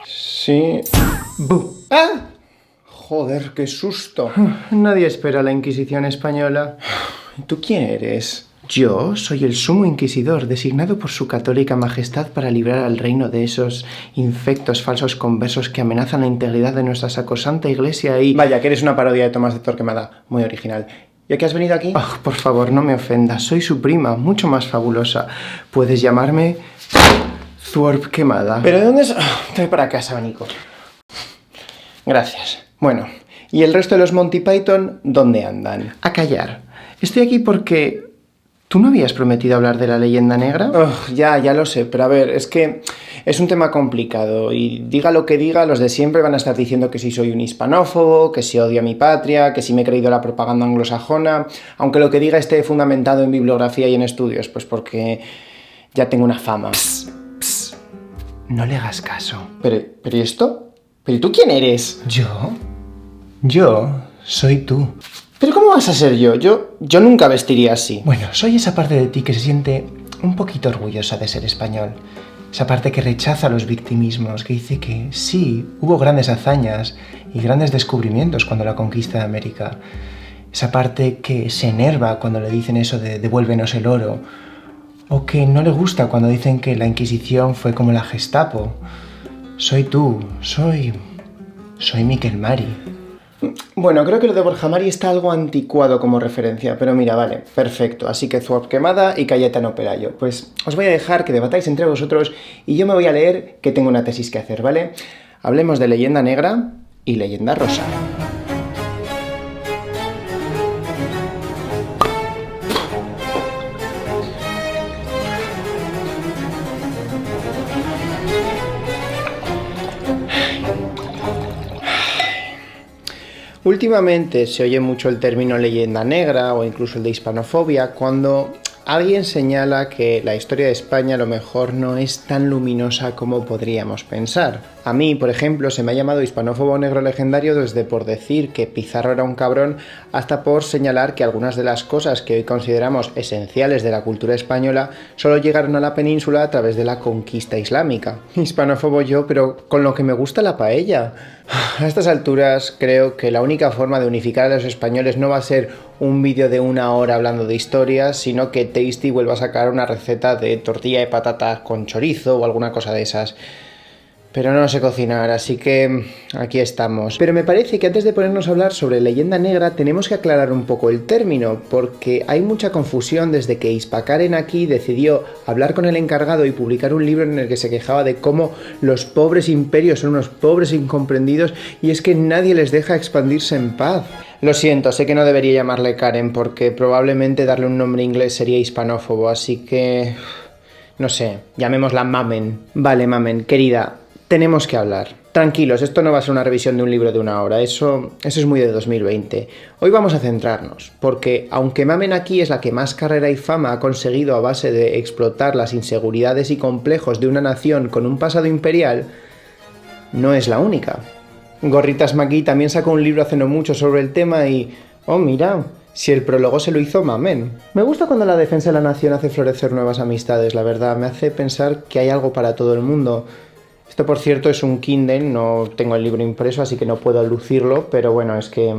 Sí. ¡Bu! ¡Ah! Joder, qué susto. Nadie espera la Inquisición española. ¿Tú quién eres? Yo soy el sumo inquisidor, designado por su católica majestad para librar al reino de esos infectos falsos conversos que amenazan la integridad de nuestra sacrosanta iglesia y... Vaya, que eres una parodia de Tomás de Torquemada. Muy original. ¿Y a qué has venido aquí? Oh, por favor, no me ofendas. Soy su prima, mucho más fabulosa. Puedes llamarme... Thorpe Quemada. ¿Pero de dónde es...? Trae para casa, abanico. Gracias. Bueno, ¿y el resto de los Monty Python dónde andan? A callar. Estoy aquí porque... ¿Tú no habías prometido hablar de la leyenda negra? Ya lo sé, pero a ver, es que es un tema complicado y diga lo que diga, los de siempre van a estar diciendo que si soy un hispanófobo, que si odio a mi patria, que si me he creído la propaganda anglosajona, aunque lo que diga esté fundamentado en bibliografía y en estudios, pues porque ya tengo una fama. Psst. No le hagas caso. ¿Pero ¿y esto? ¿Pero tú quién eres? Yo soy tú. ¿Pero cómo vas a ser yo? Yo nunca vestiría así. Bueno, soy esa parte de ti que se siente un poquito orgullosa de ser español. Esa parte que rechaza los victimismos, que dice que sí, hubo grandes hazañas y grandes descubrimientos cuando la conquista de América. Esa parte que se enerva cuando le dicen eso de devuélvenos el oro. O que no le gusta cuando dicen que la Inquisición fue como la Gestapo. Soy tú, soy Miquel Mari. Bueno, creo que lo de Borja Mari está algo anticuado como referencia, pero mira, vale, perfecto. Así que Thorpe Quemada y Cayetano Pelayo. Pues os voy a dejar que debatáis entre vosotros y yo me voy a leer que tengo una tesis que hacer, ¿vale? Hablemos de leyenda negra y leyenda rosa. Últimamente se oye mucho el término leyenda negra o incluso el de hispanofobia cuando alguien señala que la historia de España a lo mejor no es tan luminosa como podríamos pensar. A mí, por ejemplo, se me ha llamado hispanófobo negro legendario desde por decir que Pizarro era un cabrón hasta por señalar que algunas de las cosas que hoy consideramos esenciales de la cultura española solo llegaron a la península a través de la conquista islámica. Hispanófobo yo, pero con lo que me gusta la paella. A estas alturas creo que la única forma de unificar a los españoles no va a ser un vídeo de 1 hora hablando de historias, sino que Tasty vuelva a sacar una receta de tortilla de patatas con chorizo o alguna cosa de esas. Pero no sé cocinar, así que aquí estamos. Pero me parece que antes de ponernos a hablar sobre leyenda negra tenemos que aclarar un poco el término, porque hay mucha confusión desde que Hispacaren aquí decidió hablar con el encargado y publicar un libro en el que se quejaba de cómo los pobres imperios son unos pobres incomprendidos y es que nadie les deja expandirse en paz. Lo siento, sé que no debería llamarle Karen porque probablemente darle un nombre inglés sería hispanófobo, así que... no sé, llamémosla Mamen. Vale, Mamen, querida... tenemos que hablar. Tranquilos, esto no va a ser una revisión de un libro de 1 hora, eso es muy de 2020. Hoy vamos a centrarnos, porque aunque Mamen aquí es la que más carrera y fama ha conseguido a base de explotar las inseguridades y complejos de una nación con un pasado imperial, no es la única. Gorritas Maki también sacó un libro hace no mucho sobre el tema y... oh, mira... si el prólogo se lo hizo Mamen. Me gusta cuando la defensa de la nación hace florecer nuevas amistades, la verdad, me hace pensar que hay algo para todo el mundo. Esto, por cierto, es un Kindle, no tengo el libro impreso, así que no puedo lucirlo, pero bueno, es que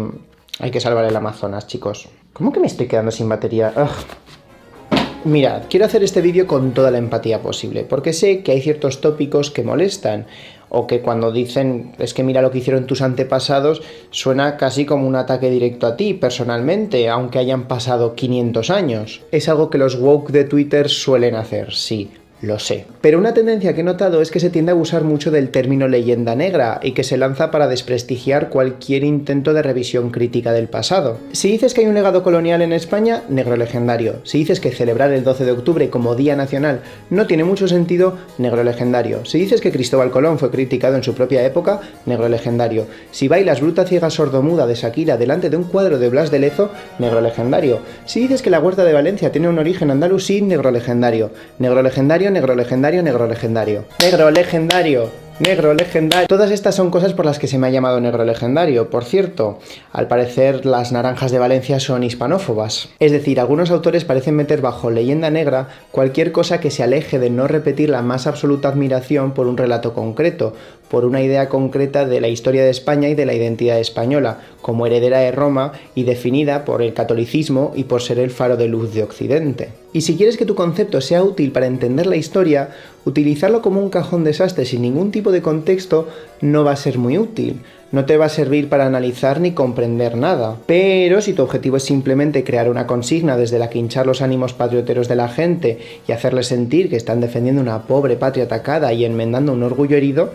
hay que salvar el Amazonas, chicos. ¿Cómo que me estoy quedando sin batería? Ugh. Mirad, quiero hacer este vídeo con toda la empatía posible, porque sé que hay ciertos tópicos que molestan, o que cuando dicen, es que mira lo que hicieron tus antepasados, suena casi como un ataque directo a ti, personalmente, aunque hayan pasado 500 años. Es algo que los woke de Twitter suelen hacer, sí. Lo sé. Pero una tendencia que he notado es que se tiende a abusar mucho del término leyenda negra y que se lanza para desprestigiar cualquier intento de revisión crítica del pasado. Si dices que hay un legado colonial en España, negro legendario. Si dices que celebrar el 12 de octubre como Día Nacional no tiene mucho sentido, negro legendario. Si dices que Cristóbal Colón fue criticado en su propia época, negro legendario. Si bailas Bruta Ciega Sordomuda de Shakira delante de un cuadro de Blas de Lezo, negro legendario. Si dices que la Huerta de Valencia tiene un origen andalusí, negro legendario. Negro legendario, negro legendario, negro legendario. Negro legendario. Negro legendario. Todas estas son cosas por las que se me ha llamado negro legendario. Por cierto, al parecer las naranjas de Valencia son hispanófobas. Es decir, algunos autores parecen meter bajo leyenda negra cualquier cosa que se aleje de no repetir la más absoluta admiración por un relato concreto, por una idea concreta de la historia de España y de la identidad española, como heredera de Roma y definida por el catolicismo y por ser el faro de luz de Occidente. Y si quieres que tu concepto sea útil para entender la historia, utilizarlo como un cajón desastre sin ningún tipo de contexto no va a ser muy útil. No te va a servir para analizar ni comprender nada. Pero si tu objetivo es simplemente crear una consigna desde la que hinchar los ánimos patrioteros de la gente y hacerles sentir que están defendiendo una pobre patria atacada y enmendando un orgullo herido,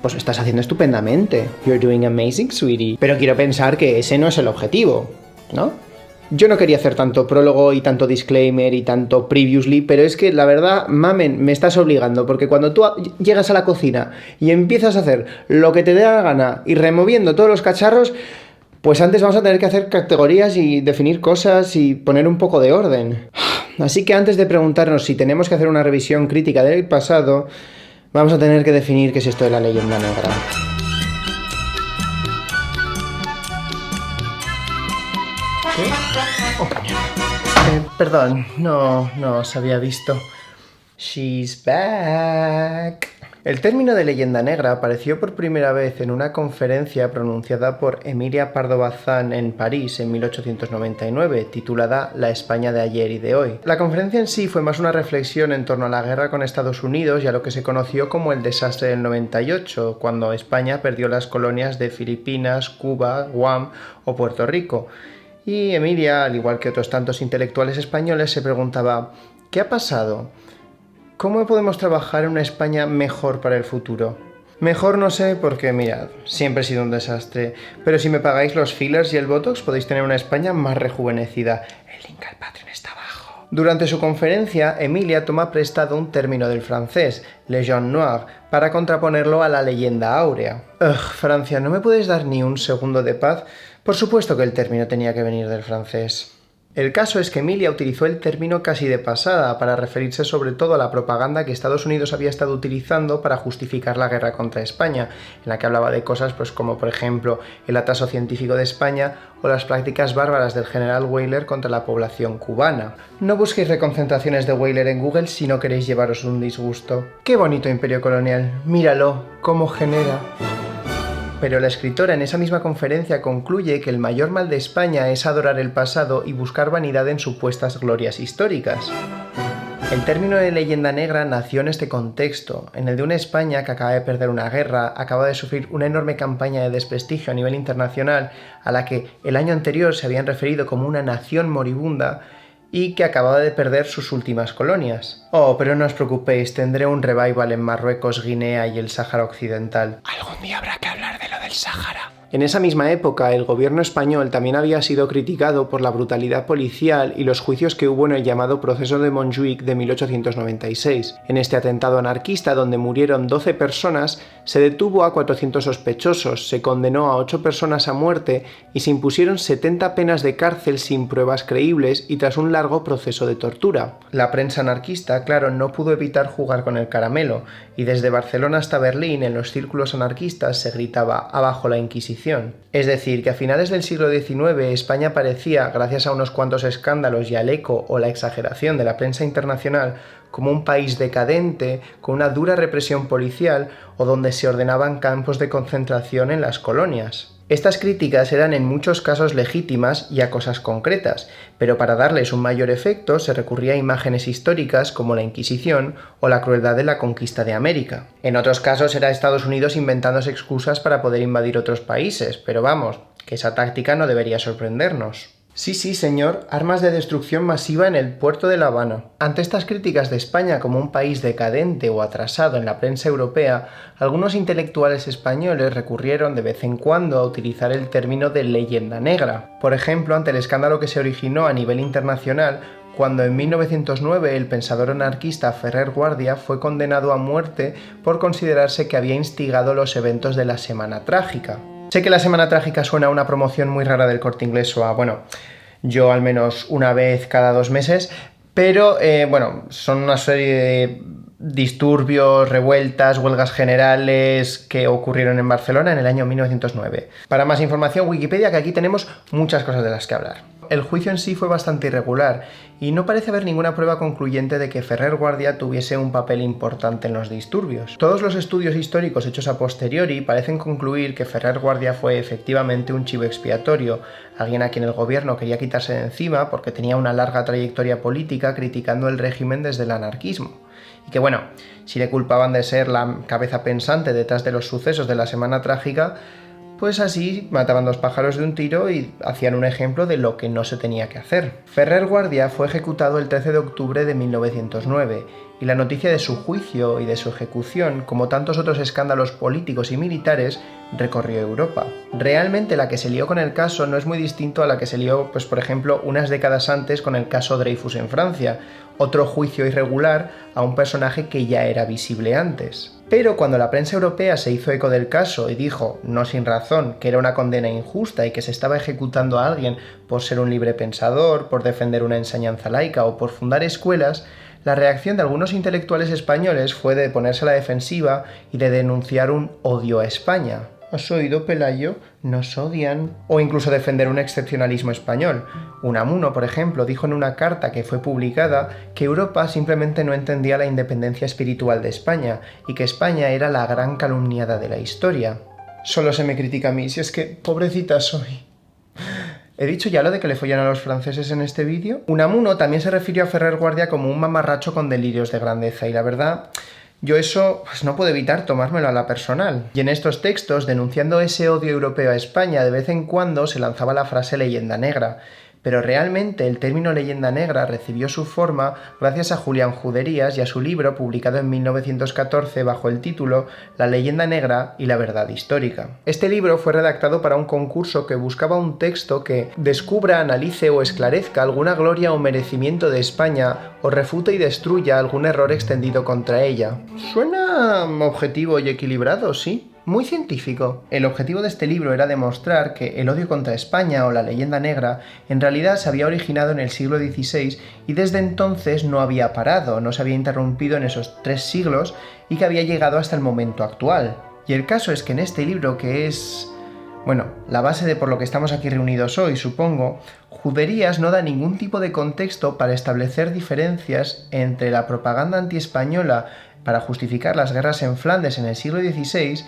pues lo estás haciendo estupendamente. You're doing amazing, sweetie. Pero quiero pensar que ese no es el objetivo, ¿no? Yo no quería hacer tanto prólogo y tanto disclaimer y tanto previously, pero es que la verdad, mamen, me estás obligando, porque cuando tú llegas a la cocina y empiezas a hacer lo que te dé la gana y removiendo todos los cacharros, pues antes vamos a tener que hacer categorías y definir cosas y poner un poco de orden. Así que antes de preguntarnos si tenemos que hacer una revisión crítica del pasado, vamos a tener que definir qué es esto de la leyenda negra. ¿Qué? Oh, perdón, no os había visto. She's back. El término de leyenda negra apareció por primera vez en una conferencia pronunciada por Emilia Pardo Bazán en París en 1899, titulada La España de ayer y de hoy. La conferencia en sí fue más una reflexión en torno a la guerra con Estados Unidos y a lo que se conoció como el desastre del 98, cuando España perdió las colonias de Filipinas, Cuba, Guam o Puerto Rico. Y Emilia, al igual que otros tantos intelectuales españoles, se preguntaba: ¿qué ha pasado? ¿Cómo podemos trabajar en una España mejor para el futuro? Mejor no sé porque, mirad, siempre he sido un desastre, pero si me pagáis los fillers y el botox podéis tener una España más rejuvenecida. El link al Patreon está abajo. Durante su conferencia, Emilia toma prestado un término del francés, Légende Noire, para contraponerlo a la leyenda áurea. Francia, ¿no me puedes dar ni un segundo de paz? Por supuesto que el término tenía que venir del francés. El caso es que Emilia utilizó el término casi de pasada para referirse sobre todo a la propaganda que Estados Unidos había estado utilizando para justificar la guerra contra España, en la que hablaba de cosas pues como por ejemplo el atraso científico de España o las prácticas bárbaras del general Weyler contra la población cubana. No busquéis reconcentraciones de Weyler en Google si no queréis llevaros un disgusto. ¡Qué bonito imperio colonial! Míralo, cómo genera. Pero la escritora en esa misma conferencia concluye que el mayor mal de España es adorar el pasado y buscar vanidad en supuestas glorias históricas. El término de leyenda negra nació en este contexto, en el de una España que acaba de perder una guerra, acaba de sufrir una enorme campaña de desprestigio a nivel internacional, a la que el año anterior se habían referido como una nación moribunda, y que acababa de perder sus últimas colonias. Oh, pero no os preocupéis, tendré un revival en Marruecos, Guinea y el Sáhara Occidental. Algún día habrá que hablar de lo del Sáhara. En esa misma época, el gobierno español también había sido criticado por la brutalidad policial y los juicios que hubo en el llamado proceso de Montjuïc de 1896. En este atentado anarquista, donde murieron 12 personas, se detuvo a 400 sospechosos, se condenó a 8 personas a muerte y se impusieron 70 penas de cárcel sin pruebas creíbles y tras un largo proceso de tortura. La prensa anarquista, claro, no pudo evitar jugar con el caramelo, y desde Barcelona hasta Berlín, en los círculos anarquistas, se gritaba «abajo la Inquisición». Es decir, que a finales del siglo XIX España parecía, gracias a unos cuantos escándalos y al eco o la exageración de la prensa internacional, como un país decadente, con una dura represión policial o donde se ordenaban campos de concentración en las colonias. Estas críticas eran en muchos casos legítimas y a cosas concretas, pero para darles un mayor efecto se recurría a imágenes históricas como la Inquisición o la crueldad de la conquista de América. En otros casos era Estados Unidos inventándose excusas para poder invadir otros países, pero vamos, que esa táctica no debería sorprendernos. Sí, señor, armas de destrucción masiva en el puerto de La Habana. Ante estas críticas de España como un país decadente o atrasado en la prensa europea, algunos intelectuales españoles recurrieron de vez en cuando a utilizar el término de leyenda negra. Por ejemplo, ante el escándalo que se originó a nivel internacional, cuando en 1909 el pensador anarquista Ferrer Guardia fue condenado a muerte por considerarse que había instigado los eventos de la Semana Trágica. Sé que la Semana Trágica suena a una promoción muy rara del Corte Inglés o a, yo al menos una vez cada 2 meses, pero son una serie de disturbios, revueltas, huelgas generales que ocurrieron en Barcelona en el año 1909. Para más información, Wikipedia, que aquí tenemos muchas cosas de las que hablar. El juicio en sí fue bastante irregular y no parece haber ninguna prueba concluyente de que Ferrer Guardia tuviese un papel importante en los disturbios. Todos los estudios históricos hechos a posteriori parecen concluir que Ferrer Guardia fue efectivamente un chivo expiatorio, alguien a quien el gobierno quería quitarse de encima porque tenía una larga trayectoria política criticando el régimen desde el anarquismo. Y que bueno, si le culpaban de ser la cabeza pensante detrás de los sucesos de la Semana Trágica, pues así mataban dos pájaros de un tiro y hacían un ejemplo de lo que no se tenía que hacer. Ferrer Guardia fue ejecutado el 13 de octubre de 1909 y la noticia de su juicio y de su ejecución, como tantos otros escándalos políticos y militares, recorrió Europa. Realmente la que se lió con el caso no es muy distinto a la que se lió, pues por ejemplo, unas décadas antes con el caso Dreyfus en Francia, otro juicio irregular a un personaje que ya era visible antes. Pero cuando la prensa europea se hizo eco del caso y dijo, no sin razón, que era una condena injusta y que se estaba ejecutando a alguien por ser un libre pensador, por defender una enseñanza laica o por fundar escuelas, la reacción de algunos intelectuales españoles fue de ponerse a la defensiva y de denunciar un odio a España. ¿Has oído, Pelayo? Nos odian. O incluso defender un excepcionalismo español. Unamuno, por ejemplo, dijo en una carta que fue publicada que Europa simplemente no entendía la independencia espiritual de España y que España era la gran calumniada de la historia. Solo se me critica a mí, si es que pobrecita soy. ¿He dicho ya lo de que le follan a los franceses en este vídeo? Unamuno también se refirió a Ferrer Guardia como un mamarracho con delirios de grandeza y la verdad, yo eso pues no puedo evitar tomármelo a la personal. Y en estos textos, denunciando ese odio europeo a España, de vez en cuando se lanzaba la frase leyenda negra. Pero realmente el término leyenda negra recibió su forma gracias a Julián Juderías y a su libro publicado en 1914 bajo el título La leyenda negra y la verdad histórica. Este libro fue redactado para un concurso que buscaba un texto que descubra, analice o esclarezca alguna gloria o merecimiento de España o refute y destruya algún error extendido contra ella. Suena objetivo y equilibrado, ¿sí? Muy científico. El objetivo de este libro era demostrar que el odio contra España o la leyenda negra en realidad se había originado en el siglo XVI y desde entonces no había parado, no se había interrumpido en esos 3 siglos y que había llegado hasta el momento actual. Y el caso es que en este libro, que es, bueno, la base de por lo que estamos aquí reunidos hoy, supongo, Juderías no da ningún tipo de contexto para establecer diferencias entre la propaganda antiespañola para justificar las guerras en Flandes en el siglo XVI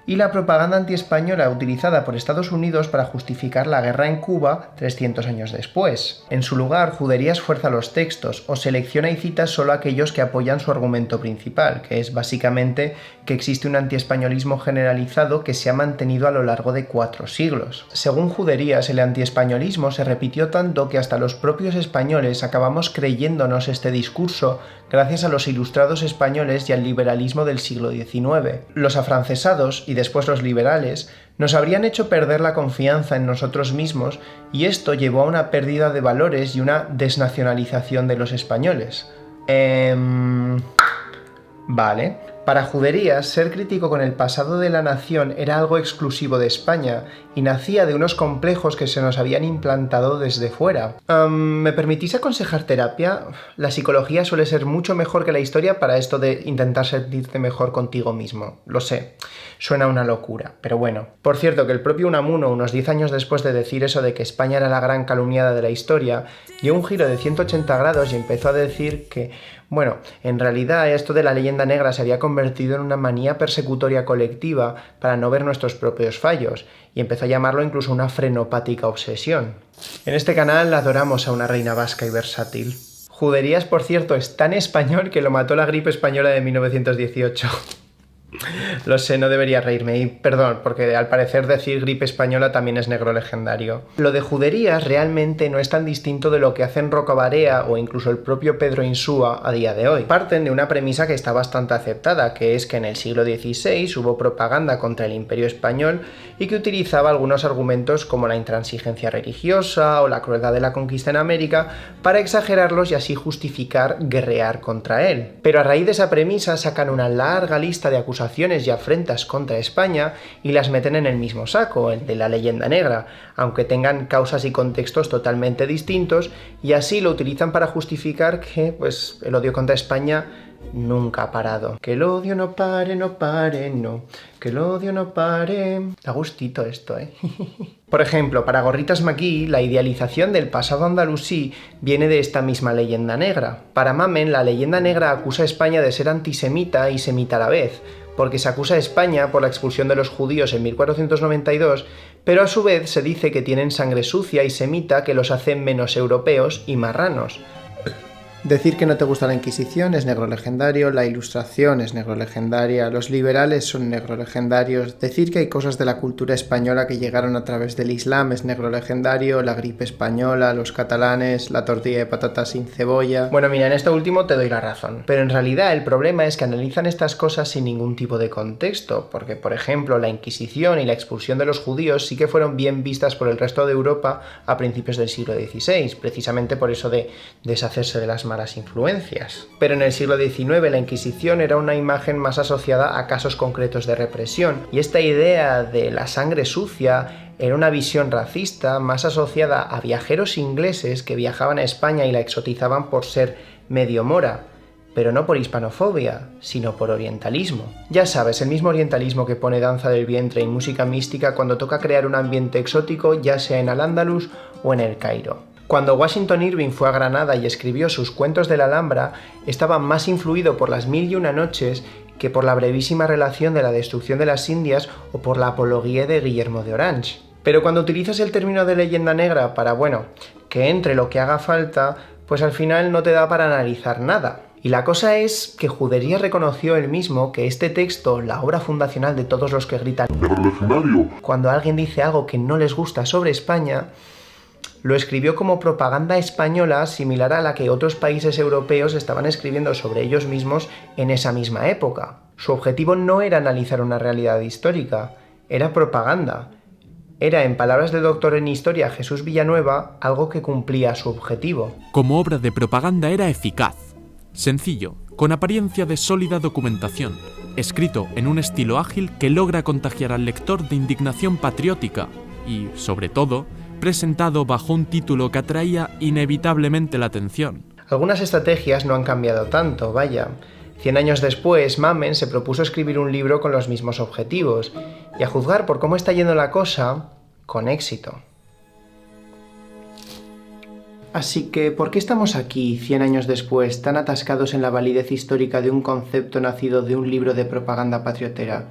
y la propaganda antiespañola utilizada por Estados Unidos para justificar la guerra en Cuba 300 años después. En su lugar, Juderías fuerza los textos o selecciona y cita solo aquellos que apoyan su argumento principal, que es básicamente que existe un antiespañolismo generalizado que se ha mantenido a lo largo de 4 siglos. Según Juderías, el antiespañolismo se repitió tanto que hasta los propios españoles acabamos creyéndonos este discurso gracias a los ilustrados españoles y al liberalismo del siglo XIX. Los afrancesados y después los liberales nos habrían hecho perder la confianza en nosotros mismos y esto llevó a una pérdida de valores y una desnacionalización de los españoles. Vale. Para Juderías, ser crítico con el pasado de la nación era algo exclusivo de España y nacía de unos complejos que se nos habían implantado desde fuera. ¿Me permitís aconsejar terapia? La psicología suele ser mucho mejor que la historia para esto de intentar sentirte mejor contigo mismo. Lo sé, suena una locura, pero bueno. Por cierto, que el propio Unamuno, unos 10 años después de decir eso de que España era la gran calumniada de la historia, dio un giro de 180 grados y empezó a decir que, bueno, en realidad esto de la leyenda negra se había convertido en una manía persecutoria colectiva para no ver nuestros propios fallos, y empezó a llamarlo incluso una frenopática obsesión. En este canal adoramos a una reina vasca y versátil. Juderías, por cierto, es tan español que lo mató la gripe española de 1918. Lo sé, no debería reírme y perdón, porque al parecer decir gripe española también es negro legendario. Lo de Juderías realmente no es tan distinto de lo que hacen Roca Barea o incluso el propio Pedro Insúa a día de hoy. Parten de una premisa que está bastante aceptada, que es que en el siglo XVI hubo propaganda contra el Imperio Español y que utilizaba algunos argumentos como la intransigencia religiosa o la crueldad de la conquista en América para exagerarlos y así justificar guerrear contra él. Pero a raíz de esa premisa sacan una larga lista de acusaciones y afrentas contra España y las meten en el mismo saco, el de la leyenda negra, aunque tengan causas y contextos totalmente distintos, y así lo utilizan para justificar que pues, el odio contra España nunca ha parado. Que el odio no pare, no pare, no. Que el odio no pare. Da gustito esto, ¿eh? Por ejemplo, para Gorritas McGee, la idealización del pasado andalusí viene de esta misma leyenda negra. Para Mamen, la leyenda negra acusa a España de ser antisemita y semita a la vez, porque se acusa a España por la expulsión de los judíos en 1492, pero a su vez se dice que tienen sangre sucia y semita que los hace menos europeos y marranos. Decir que no te gusta la Inquisición es negro legendario, la Ilustración es negro legendaria, los liberales son negro legendarios, decir que hay cosas de la cultura española que llegaron a través del Islam es negro legendario, la gripe española, los catalanes, la tortilla de patatas sin cebolla... Bueno, mira, en esto último te doy la razón, pero en realidad el problema es que analizan estas cosas sin ningún tipo de contexto, porque, por ejemplo, la Inquisición y la expulsión de los judíos sí que fueron bien vistas por el resto de Europa a principios del siglo XVI, precisamente por eso de deshacerse de las malas influencias. Pero en el siglo XIX la Inquisición era una imagen más asociada a casos concretos de represión, y esta idea de la sangre sucia era una visión racista más asociada a viajeros ingleses que viajaban a España y la exotizaban por ser medio mora, pero no por hispanofobia, sino por orientalismo. Ya sabes, el mismo orientalismo que pone danza del vientre y música mística cuando toca crear un ambiente exótico, ya sea en Al-Ándalus o en el Cairo. Cuando Washington Irving fue a Granada y escribió sus Cuentos de la Alhambra, estaba más influido por las Mil y una noches que por la brevísima relación de la destrucción de las Indias o por la apología de Guillermo de Orange. Pero cuando utilizas el término de leyenda negra para, bueno, que entre lo que haga falta, pues al final no te da para analizar nada. Y la cosa es que Judería reconoció él mismo que este texto, la obra fundacional de todos los que gritan cuando alguien dice algo que no les gusta sobre España, lo escribió como propaganda española similar a la que otros países europeos estaban escribiendo sobre ellos mismos en esa misma época. Su objetivo no era analizar una realidad histórica, era propaganda. Era, en palabras del doctor en historia Jesús Villanueva, algo que cumplía su objetivo. Como obra de propaganda era eficaz, sencillo, con apariencia de sólida documentación, escrito en un estilo ágil que logra contagiar al lector de indignación patriótica y, sobre todo, presentado bajo un título que atraía inevitablemente la atención. Algunas estrategias no han cambiado tanto, vaya. 100 años después, Mamen se propuso escribir un libro con los mismos objetivos, y a juzgar por cómo está yendo la cosa, con éxito. Así que, ¿por qué estamos aquí, 100 años después, tan atascados en la validez histórica de un concepto nacido de un libro de propaganda patriotera?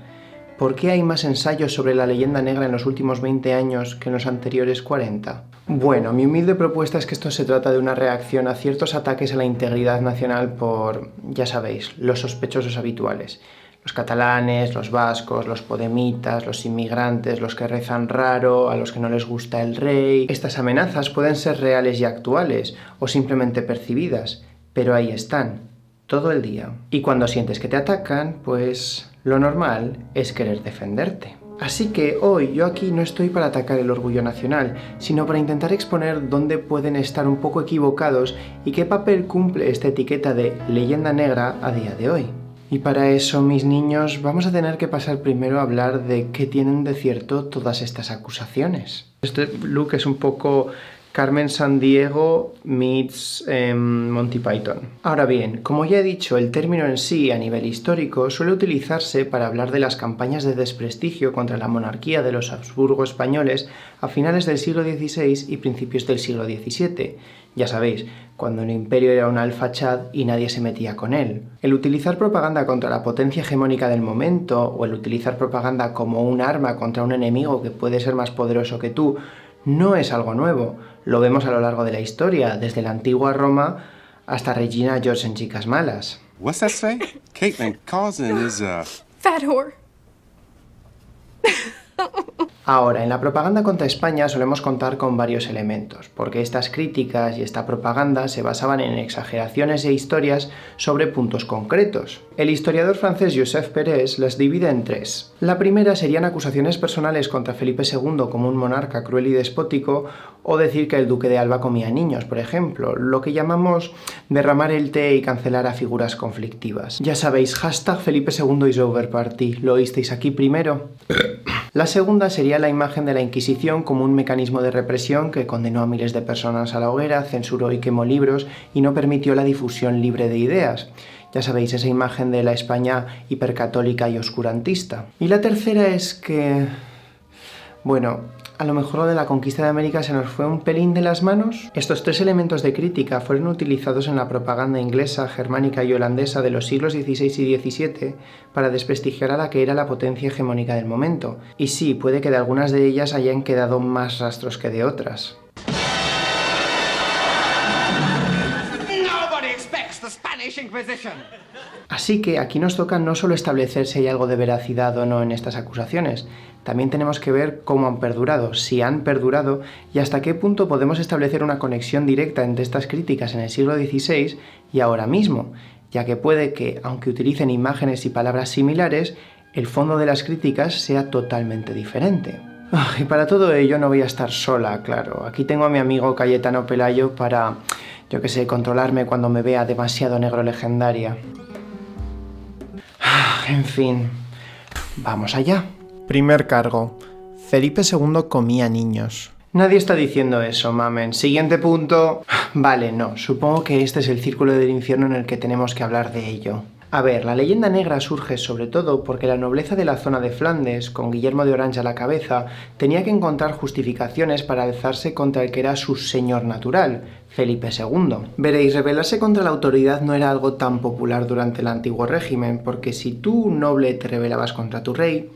¿Por qué hay más ensayos sobre la leyenda negra en los últimos 20 años que en los anteriores 40? Bueno, mi humilde propuesta es que esto se trata de una reacción a ciertos ataques a la integridad nacional por, ya sabéis, los sospechosos habituales. Los catalanes, los vascos, los podemitas, los inmigrantes, los que rezan raro, a los que no les gusta el rey... Estas amenazas pueden ser reales y actuales, o simplemente percibidas, pero ahí están, todo el día. Y cuando sientes que te atacan, pues lo normal es querer defenderte. Así que hoy yo aquí no estoy para atacar el orgullo nacional, sino para intentar exponer dónde pueden estar un poco equivocados y qué papel cumple esta etiqueta de leyenda negra a día de hoy. Y para eso, mis niños, vamos a tener que pasar primero a hablar de qué tienen de cierto todas estas acusaciones. Este look es un poco Carmen Sandiego meets Monty Python. Ahora bien, como ya he dicho, el término en sí, a nivel histórico, suele utilizarse para hablar de las campañas de desprestigio contra la monarquía de los Habsburgo españoles a finales del siglo XVI y principios del siglo XVII. Ya sabéis, cuando el imperio era un alfachad y nadie se metía con él. El utilizar propaganda contra la potencia hegemónica del momento, o el utilizar propaganda como un arma contra un enemigo que puede ser más poderoso que tú, no es algo nuevo. Lo vemos a lo largo de la historia, desde la antigua Roma hasta Regina George en Chicas Malas. What's that say? Caitlin Cousin is a... Fat whore. Ahora, en la propaganda contra España solemos contar con varios elementos, porque estas críticas y esta propaganda se basaban en exageraciones e historias sobre puntos concretos. El historiador francés Joseph Pérez las divide en tres. La primera serían acusaciones personales contra Felipe II como un monarca cruel y despótico, o decir que el duque de Alba comía niños, por ejemplo, lo que llamamos derramar el té y cancelar a figuras conflictivas. Ya sabéis, hashtag Felipe II is over party, ¿lo oísteis aquí primero? La segunda sería la imagen de la Inquisición como un mecanismo de represión que condenó a miles de personas a la hoguera, censuró y quemó libros y no permitió la difusión libre de ideas. Ya sabéis, esa imagen de la España hipercatólica y oscurantista. Y la tercera es que... bueno, a lo mejor lo de la conquista de América se nos fue un pelín de las manos. Estos tres elementos de crítica fueron utilizados en la propaganda inglesa, germánica y holandesa de los siglos XVI y XVII para desprestigiar a la que era la potencia hegemónica del momento. Y sí, puede que de algunas de ellas hayan quedado más rastros que de otras. Así que aquí nos toca no solo establecer si hay algo de veracidad o no en estas acusaciones, también tenemos que ver cómo han perdurado, si han perdurado y hasta qué punto podemos establecer una conexión directa entre estas críticas en el siglo XVI y ahora mismo, ya que puede que, aunque utilicen imágenes y palabras similares, el fondo de las críticas sea totalmente diferente. Y para todo ello no voy a estar sola, claro. Aquí tengo a mi amigo Cayetano Pelayo para, yo que sé, controlarme cuando me vea demasiado negro legendaria. En fin, vamos allá. Primer cargo. Felipe II comía niños. Nadie está diciendo eso, mamen. Siguiente punto. Vale, no. Supongo que este es el círculo del infierno en el que tenemos que hablar de ello. A ver, la leyenda negra surge sobre todo porque la nobleza de la zona de Flandes, con Guillermo de Orange a la cabeza, tenía que encontrar justificaciones para alzarse contra el que era su señor natural, Felipe II. Veréis, rebelarse contra la autoridad no era algo tan popular durante el antiguo régimen, porque si tú, noble, te rebelabas contra tu rey,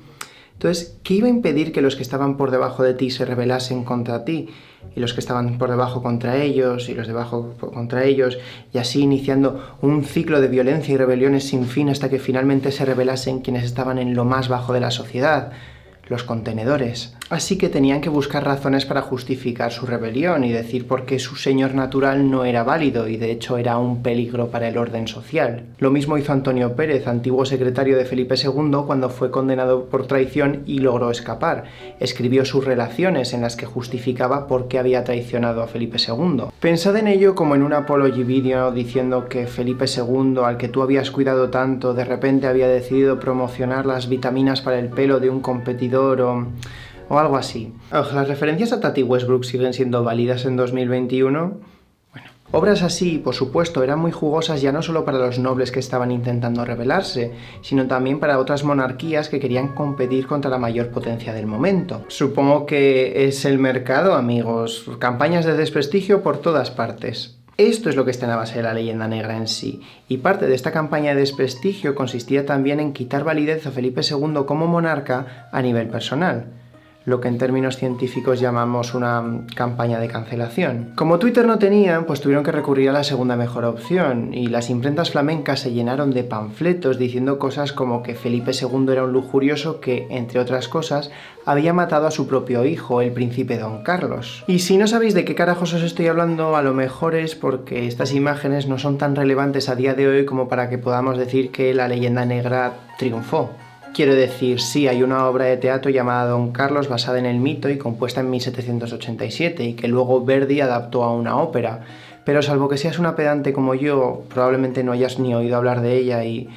entonces, ¿qué iba a impedir que los que estaban por debajo de ti se rebelasen contra ti? Y los que estaban por debajo contra ellos, y los de abajo contra ellos, y así iniciando un ciclo de violencia y rebeliones sin fin hasta que finalmente se rebelasen quienes estaban en lo más bajo de la sociedad, los contenedores. Así que tenían que buscar razones para justificar su rebelión y decir por qué su señor natural no era válido y de hecho era un peligro para el orden social. Lo mismo hizo Antonio Pérez, antiguo secretario de Felipe II, cuando fue condenado por traición y logró escapar. Escribió sus relaciones en las que justificaba por qué había traicionado a Felipe II. Pensad en ello como en un apology video diciendo que Felipe II, al que tú habías cuidado tanto, de repente había decidido promocionar las vitaminas para el pelo de un competidor o algo así. ¿Las referencias a Tati Westbrook siguen siendo válidas en 2021? Bueno, obras así, por supuesto, eran muy jugosas ya no solo para los nobles que estaban intentando rebelarse, sino también para otras monarquías que querían competir contra la mayor potencia del momento. Supongo que es el mercado, amigos. Campañas de desprestigio por todas partes. Esto es lo que está en la base de la leyenda negra en sí, y parte de esta campaña de desprestigio consistía también en quitar validez a Felipe II como monarca a nivel personal, lo que en términos científicos llamamos una campaña de cancelación. Como Twitter no tenían, pues tuvieron que recurrir a la segunda mejor opción, y las imprentas flamencas se llenaron de panfletos diciendo cosas como que Felipe II era un lujurioso que, entre otras cosas, había matado a su propio hijo, el príncipe Don Carlos. Y si no sabéis de qué carajos os estoy hablando, a lo mejor es porque estas imágenes no son tan relevantes a día de hoy como para que podamos decir que la leyenda negra triunfó. Quiero decir, sí, hay una obra de teatro llamada Don Carlos basada en el mito y compuesta en 1787 y que luego Verdi adaptó a una ópera, pero salvo que seas una pedante como yo, probablemente no hayas ni oído hablar de ella y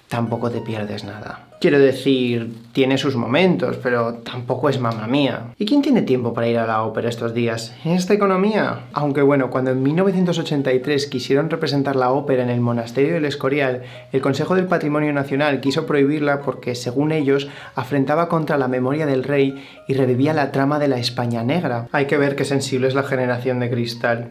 tampoco te pierdes nada. Quiero decir, tiene sus momentos, pero tampoco es Mamma Mía. ¿Y quién tiene tiempo para ir a la ópera estos días? ¿En esta economía? Aunque bueno, cuando en 1983 quisieron representar la ópera en el Monasterio del Escorial, el Consejo del Patrimonio Nacional quiso prohibirla porque, según ellos, afrentaba contra la memoria del rey y revivía la trama de la España negra. Hay que ver qué sensible es la generación de cristal.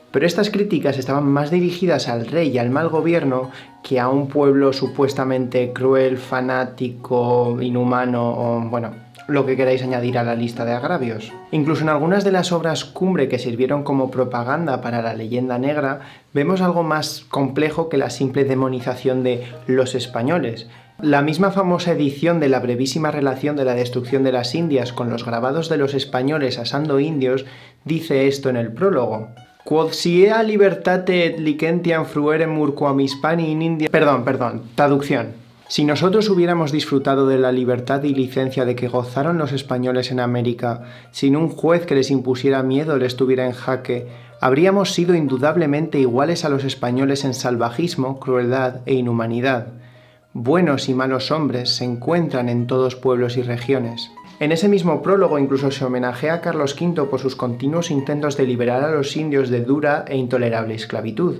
Pero estas críticas estaban más dirigidas al rey y al mal gobierno que a un pueblo supuestamente cruel, fanático, inhumano o, bueno, lo que queráis añadir a la lista de agravios. Incluso en algunas de las obras cumbre que sirvieron como propaganda para la leyenda negra, vemos algo más complejo que la simple demonización de los españoles. La misma famosa edición de la brevísima relación de la destrucción de las Indias con los grabados de los españoles asando indios dice esto en el prólogo. Quod si ea libertate et licentiam frueremur quam Hispani in India... Perdón, traducción. Si nosotros hubiéramos disfrutado de la libertad y licencia de que gozaron los españoles en América, sin un juez que les impusiera miedo les tuviera en jaque, habríamos sido indudablemente iguales a los españoles en salvajismo, crueldad e inhumanidad. Buenos y malos hombres se encuentran en todos pueblos y regiones. En ese mismo prólogo incluso se homenajea a Carlos V por sus continuos intentos de liberar a los indios de dura e intolerable esclavitud.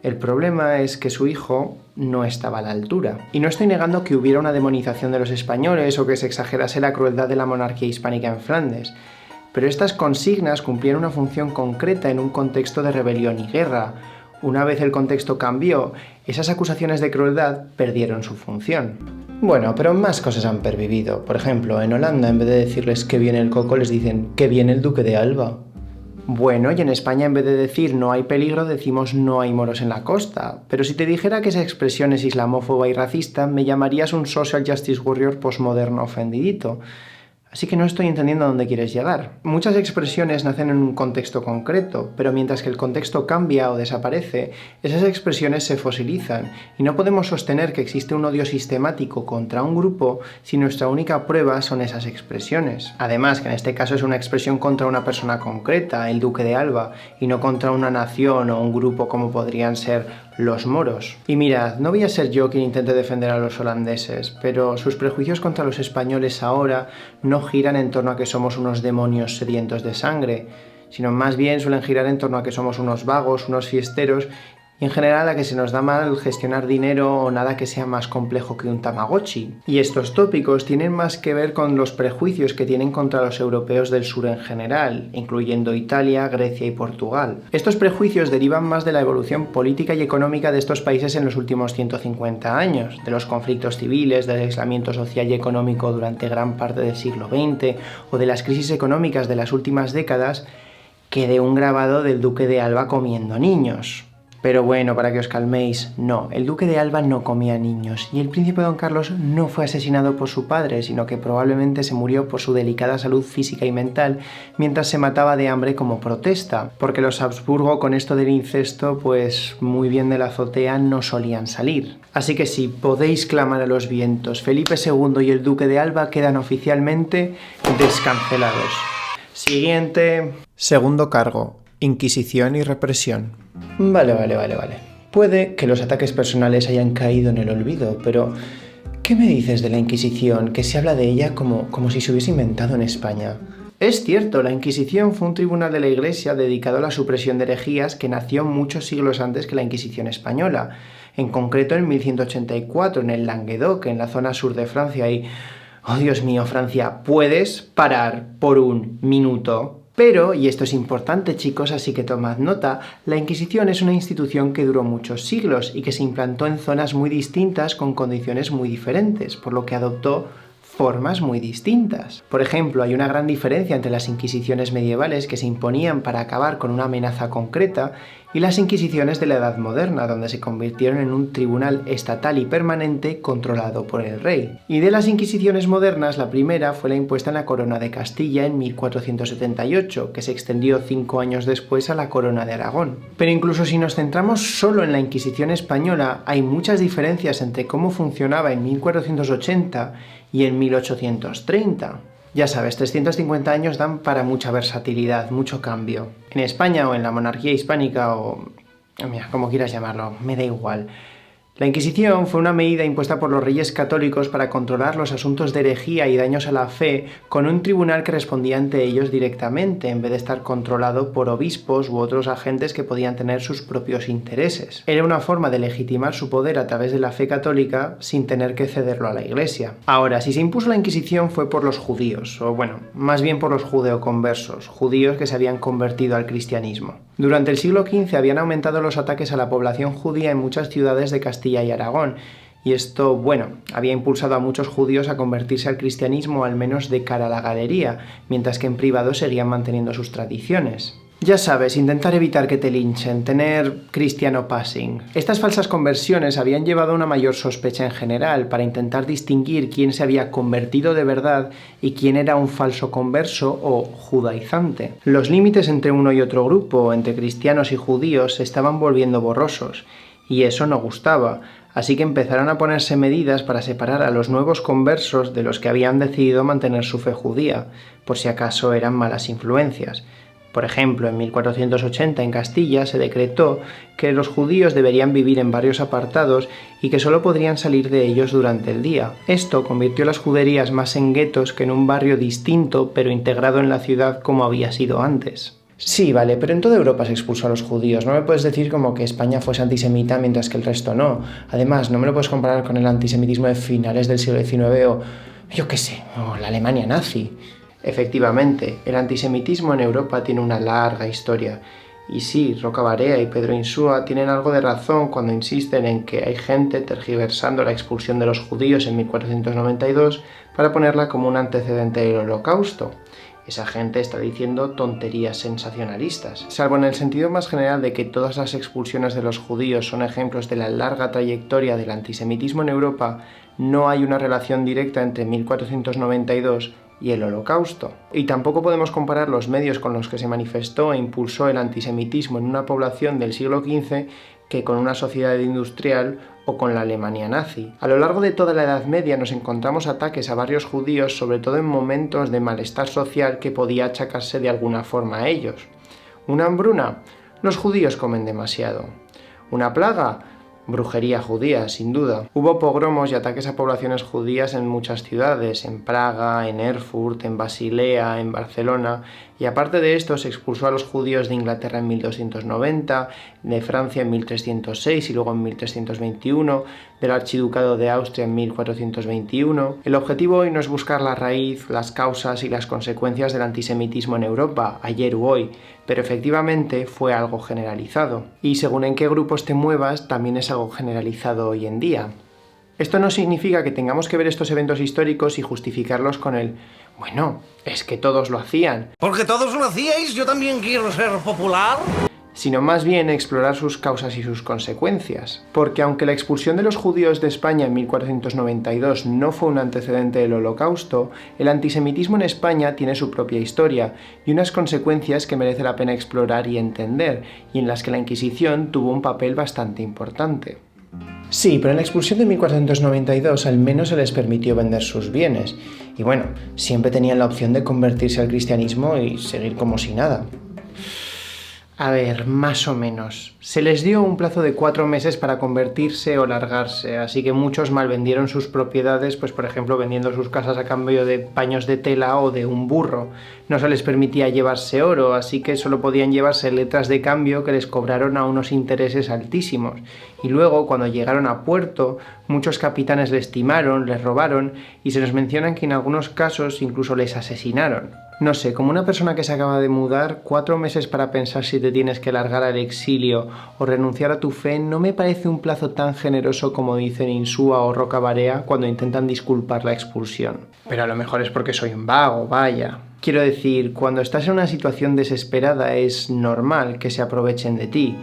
El problema es que su hijo no estaba a la altura. Y no estoy negando que hubiera una demonización de los españoles o que se exagerase la crueldad de la monarquía hispánica en Flandes, pero estas consignas cumplían una función concreta en un contexto de rebelión y guerra. Una vez el contexto cambió, esas acusaciones de crueldad perdieron su función. Bueno, pero más cosas han pervivido. Por ejemplo, en Holanda, en vez de decirles que viene el coco, les dicen que viene el duque de Alba. Bueno, y en España, en vez de decir no hay peligro, decimos no hay moros en la costa. Pero si te dijera que esa expresión es islamófoba y racista, me llamarías un social justice warrior postmoderno ofendidito. Así que no estoy entendiendo a dónde quieres llegar. Muchas expresiones nacen en un contexto concreto, pero mientras que el contexto cambia o desaparece, esas expresiones se fosilizan, y no podemos sostener que existe un odio sistemático contra un grupo si nuestra única prueba son esas expresiones. Además, que en este caso es una expresión contra una persona concreta, el duque de Alba, y no contra una nación o un grupo como podrían ser los moros. Y mirad, no voy a ser yo quien intente defender a los holandeses, pero sus prejuicios contra los españoles ahora no giran en torno a que somos unos demonios sedientos de sangre, sino más bien suelen girar en torno a que somos unos vagos, unos fiesteros, y en general a que se nos da mal gestionar dinero o nada que sea más complejo que un Tamagotchi. Y estos tópicos tienen más que ver con los prejuicios que tienen contra los europeos del sur en general, incluyendo Italia, Grecia y Portugal. Estos prejuicios derivan más de la evolución política y económica de estos países en los últimos 150 años, de los conflictos civiles, del aislamiento social y económico durante gran parte del siglo XX o de las crisis económicas de las últimas décadas, que de un grabado del duque de Alba comiendo niños. Pero bueno, para que os calméis, no, el duque de Alba no comía niños y el príncipe don Carlos no fue asesinado por su padre, sino que probablemente se murió por su delicada salud física y mental mientras se mataba de hambre como protesta, porque los Habsburgo con esto del incesto, pues muy bien de la azotea no solían salir. Así que sí, podéis clamar a los vientos, Felipe II y el duque de Alba quedan oficialmente descancelados. Siguiente. Segundo cargo, Inquisición y represión. Vale. Puede que los ataques personales hayan caído en el olvido, pero ¿qué me dices de la Inquisición? Que se habla de ella como si se hubiese inventado en España. Es cierto, la Inquisición fue un tribunal de la Iglesia dedicado a la supresión de herejías que nació muchos siglos antes que la Inquisición española. En concreto en 1184, en el Languedoc, en la zona sur de Francia, y... ¡oh, Dios mío, Francia! ¿Puedes parar por un minuto? Pero, y esto es importante chicos, así que tomad nota, la Inquisición es una institución que duró muchos siglos y que se implantó en zonas muy distintas con condiciones muy diferentes, por lo que adoptó formas muy distintas. Por ejemplo, hay una gran diferencia entre las inquisiciones medievales que se imponían para acabar con una amenaza concreta y las inquisiciones de la Edad Moderna, donde se convirtieron en un tribunal estatal y permanente controlado por el rey. Y de las inquisiciones modernas, la primera fue la impuesta en la Corona de Castilla en 1478, que se extendió 5 años después a la Corona de Aragón. Pero incluso si nos centramos solo en la Inquisición española, hay muchas diferencias entre cómo funcionaba en 1480 y en 1830. Ya sabes, 350 años dan para mucha versatilidad, mucho cambio. En España o en la monarquía hispánica o... mira, como quieras llamarlo, me da igual. La Inquisición fue una medida impuesta por los reyes católicos para controlar los asuntos de herejía y daños a la fe con un tribunal que respondía ante ellos directamente, en vez de estar controlado por obispos u otros agentes que podían tener sus propios intereses. Era una forma de legitimar su poder a través de la fe católica sin tener que cederlo a la Iglesia. Ahora, si se impuso la Inquisición fue por los judíos, o bueno, más bien por los judeoconversos, judíos que se habían convertido al cristianismo. Durante el siglo XV habían aumentado los ataques a la población judía en muchas ciudades de Castilla y Aragón, y esto, bueno, había impulsado a muchos judíos a convertirse al cristianismo al menos de cara a la galería, mientras que en privado seguían manteniendo sus tradiciones. Ya sabes, intentar evitar que te linchen, tener cristiano passing. Estas falsas conversiones habían llevado a una mayor sospecha en general para intentar distinguir quién se había convertido de verdad y quién era un falso converso o judaizante. Los límites entre uno y otro grupo, entre cristianos y judíos, se estaban volviendo borrosos, y eso no gustaba, así que empezaron a ponerse medidas para separar a los nuevos conversos de los que habían decidido mantener su fe judía, por si acaso eran malas influencias. Por ejemplo, en 1480 en Castilla se decretó que los judíos deberían vivir en barrios apartados y que solo podrían salir de ellos durante el día. Esto convirtió las juderías más en guetos que en un barrio distinto pero integrado en la ciudad como había sido antes. Sí, vale, pero en toda Europa se expulsó a los judíos. No me puedes decir como que España fuese antisemita mientras que el resto no. Además, no me lo puedes comparar con el antisemitismo de finales del siglo XIX o, yo qué sé, o la Alemania nazi. Efectivamente, el antisemitismo en Europa tiene una larga historia. Y sí, Roca Barea y Pedro Insúa tienen algo de razón cuando insisten en que hay gente tergiversando la expulsión de los judíos en 1492 para ponerla como un antecedente del Holocausto. Esa gente está diciendo tonterías sensacionalistas. Salvo en el sentido más general de que todas las expulsiones de los judíos son ejemplos de la larga trayectoria del antisemitismo en Europa, no hay una relación directa entre 1492 y el Holocausto. Y tampoco podemos comparar los medios con los que se manifestó e impulsó el antisemitismo en una población del siglo XV que con una sociedad industrial o con la Alemania nazi. A lo largo de toda la Edad Media nos encontramos ataques a barrios judíos, sobre todo en momentos de malestar social que podía achacarse de alguna forma a ellos. ¿Una hambruna? Los judíos comen demasiado. ¿Una plaga? Brujería judía, sin duda. Hubo pogromos y ataques a poblaciones judías en muchas ciudades, en Praga, en Erfurt, en Basilea, en Barcelona, y aparte de esto se expulsó a los judíos de Inglaterra en 1290, de Francia en 1306 y luego en 1321, del Archiducado de Austria en 1421. El objetivo hoy no es buscar la raíz, las causas y las consecuencias del antisemitismo en Europa, ayer u hoy, pero efectivamente fue algo generalizado. Y según en qué grupos te muevas, también es algo generalizado hoy en día. Esto no significa que tengamos que ver estos eventos históricos y justificarlos con el bueno, es que todos lo hacían. ¿Porque todos lo hacíais? ¿Yo también quiero ser popular? Sino más bien explorar sus causas y sus consecuencias. Porque aunque la expulsión de los judíos de España en 1492 no fue un antecedente del Holocausto, el antisemitismo en España tiene su propia historia y unas consecuencias que merece la pena explorar y entender, y en las que la Inquisición tuvo un papel bastante importante. Sí, pero en la expulsión de 1492 al menos se les permitió vender sus bienes. Y bueno, siempre tenían la opción de convertirse al cristianismo y seguir como si nada. A ver, más o menos. Se les dio un plazo de 4 meses para convertirse o largarse, así que muchos malvendieron sus propiedades, pues por ejemplo vendiendo sus casas a cambio de paños de tela o de un burro. No se les permitía llevarse oro, así que solo podían llevarse letras de cambio que les cobraron a unos intereses altísimos. Y luego, cuando llegaron a puerto, muchos capitanes les timaron, les robaron y se nos menciona que en algunos casos incluso les asesinaron. No sé, como una persona que se acaba de mudar, 4 meses para pensar si te tienes que largar al exilio o renunciar a tu fe no me parece un plazo tan generoso como dicen Insúa o Roca Barea cuando intentan disculpar la expulsión. Pero a lo mejor es porque soy un vago, vaya. Quiero decir, cuando estás en una situación desesperada es normal que se aprovechen de ti.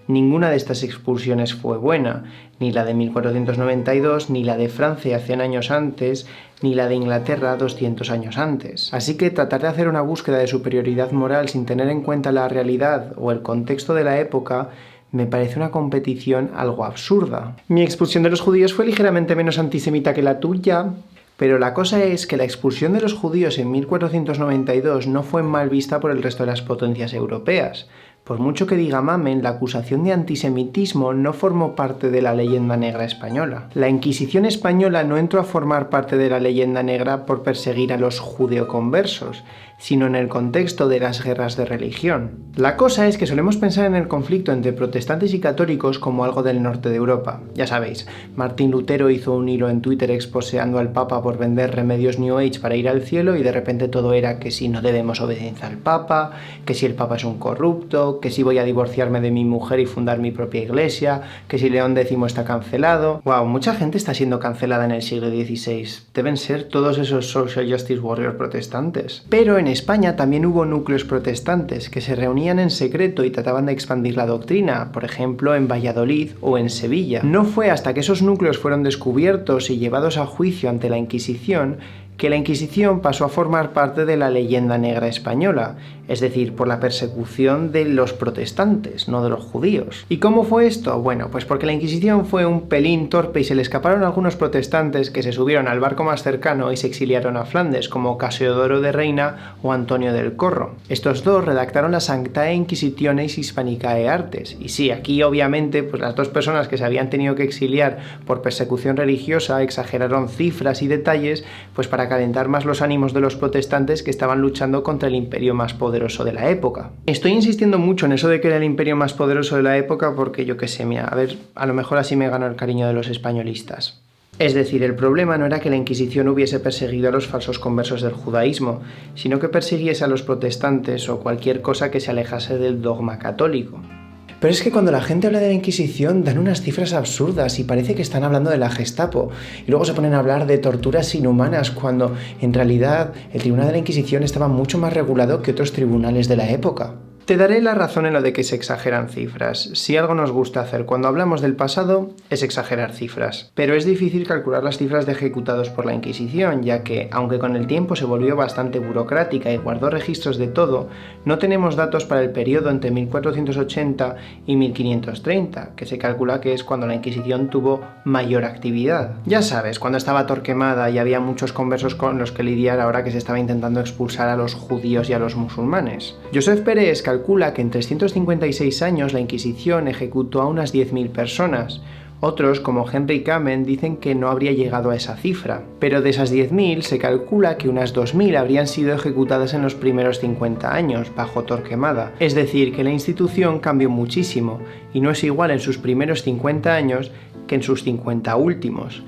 Ninguna de estas expulsiones fue buena, ni la de 1492, ni la de Francia 100 años antes, ni la de Inglaterra 200 años antes. Así que tratar de hacer una búsqueda de superioridad moral sin tener en cuenta la realidad o el contexto de la época me parece una competición algo absurda. Mi expulsión de los judíos fue ligeramente menos antisemita que la tuya, pero la cosa es que la expulsión de los judíos en 1492 no fue mal vista por el resto de las potencias europeas. Por mucho que diga Mamen, la acusación de antisemitismo no formó parte de la leyenda negra española. La Inquisición española no entró a formar parte de la leyenda negra por perseguir a los judeoconversos, sino en el contexto de las guerras de religión. La cosa es que solemos pensar en el conflicto entre protestantes y católicos como algo del norte de Europa. Ya sabéis, Martín Lutero hizo un hilo en Twitter exposeando al Papa por vender remedios New Age para ir al cielo y de repente todo era que si no debemos obedecer al Papa, que si el Papa es un corrupto, que si voy a divorciarme de mi mujer y fundar mi propia iglesia, que si León X está cancelado. Wow, mucha gente está siendo cancelada en el siglo XVI. Deben ser todos esos social justice warriors protestantes. Pero en España también hubo núcleos protestantes que se reunían en secreto y trataban de expandir la doctrina, por ejemplo en Valladolid o en Sevilla. No fue hasta que esos núcleos fueron descubiertos y llevados a juicio ante la Inquisición que la Inquisición pasó a formar parte de la leyenda negra española, es decir, por la persecución de los protestantes, no de los judíos. ¿Y cómo fue esto? Bueno, pues porque la Inquisición fue un pelín torpe y se le escaparon algunos protestantes que se subieron al barco más cercano y se exiliaron a Flandes, como Casiodoro de Reina o Antonio del Corro. Estos dos redactaron la Sanctae Inquisitiones Hispanicae Artes, y sí, aquí obviamente pues las dos personas que se habían tenido que exiliar por persecución religiosa exageraron cifras y detalles pues para calentar más los ánimos de los protestantes que estaban luchando contra el imperio más poderoso de la época. Estoy insistiendo mucho en eso de que era el imperio más poderoso de la época porque yo qué sé, mira, a ver, a lo mejor así me gano el cariño de los españolistas. Es decir, el problema no era que la Inquisición hubiese perseguido a los falsos conversos del judaísmo, sino que persiguiese a los protestantes o cualquier cosa que se alejase del dogma católico. Pero es que cuando la gente habla de la Inquisición dan unas cifras absurdas y parece que están hablando de la Gestapo, y luego se ponen a hablar de torturas inhumanas cuando en realidad el Tribunal de la Inquisición estaba mucho más regulado que otros tribunales de la época. Te daré la razón en lo de que se exageran cifras. Si algo nos gusta hacer cuando hablamos del pasado es exagerar cifras. Pero es difícil calcular las cifras de ejecutados por la Inquisición, ya que, aunque con el tiempo se volvió bastante burocrática y guardó registros de todo, no tenemos datos para el periodo entre 1480 y 1530, que se calcula que es cuando la Inquisición tuvo mayor actividad. Ya sabes, cuando estaba Torquemada y había muchos conversos con los que lidiar ahora que se estaba intentando expulsar a los judíos y a los musulmanes. Josep Pérez calcula que en 356 años la Inquisición ejecutó a unas 10.000 personas. Otros, como Henry Kamen, dicen que no habría llegado a esa cifra, pero de esas 10.000 se calcula que unas 2.000 habrían sido ejecutadas en los primeros 50 años, bajo Torquemada. Es decir, que la institución cambió muchísimo, y no es igual en sus primeros 50 años que en sus 50 últimos.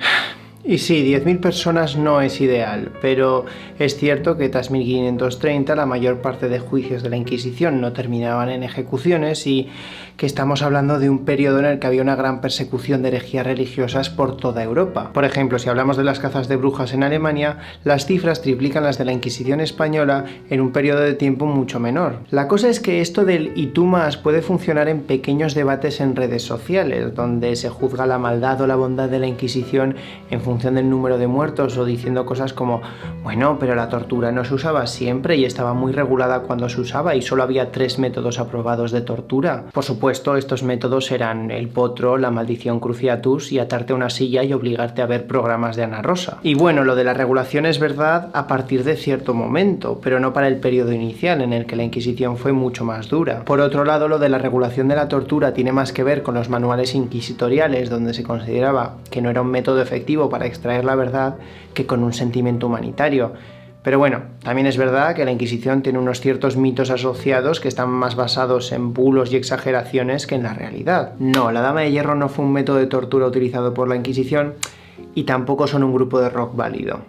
Y sí, 10.000 personas no es ideal, pero es cierto que tras 1530 la mayor parte de juicios de la Inquisición no terminaban en ejecuciones y que estamos hablando de un periodo en el que había una gran persecución de herejías religiosas por toda Europa. Por ejemplo, si hablamos de las cazas de brujas en Alemania, las cifras triplican las de la Inquisición española en un periodo de tiempo mucho menor. La cosa es que esto del y tú más puede funcionar en pequeños debates en redes sociales, donde se juzga la maldad o la bondad de la Inquisición en función del número de muertos o diciendo cosas como bueno, pero la tortura no se usaba siempre y estaba muy regulada cuando se usaba y solo había 3 métodos aprobados de tortura. Por supuesto, estos métodos eran el potro, la maldición cruciatus y atarte a una silla y obligarte a ver programas de Ana Rosa. Y bueno, lo de la regulación es verdad a partir de cierto momento, pero no para el periodo inicial en el que la Inquisición fue mucho más dura. Por otro lado, lo de la regulación de la tortura tiene más que ver con los manuales inquisitoriales donde se consideraba que no era un método efectivo para extraer la verdad que con un sentimiento humanitario. Pero bueno, también es verdad que la Inquisición tiene unos ciertos mitos asociados que están más basados en bulos y exageraciones que en la realidad. No, la Dama de Hierro no fue un método de tortura utilizado por la Inquisición y tampoco son un grupo de rock válido.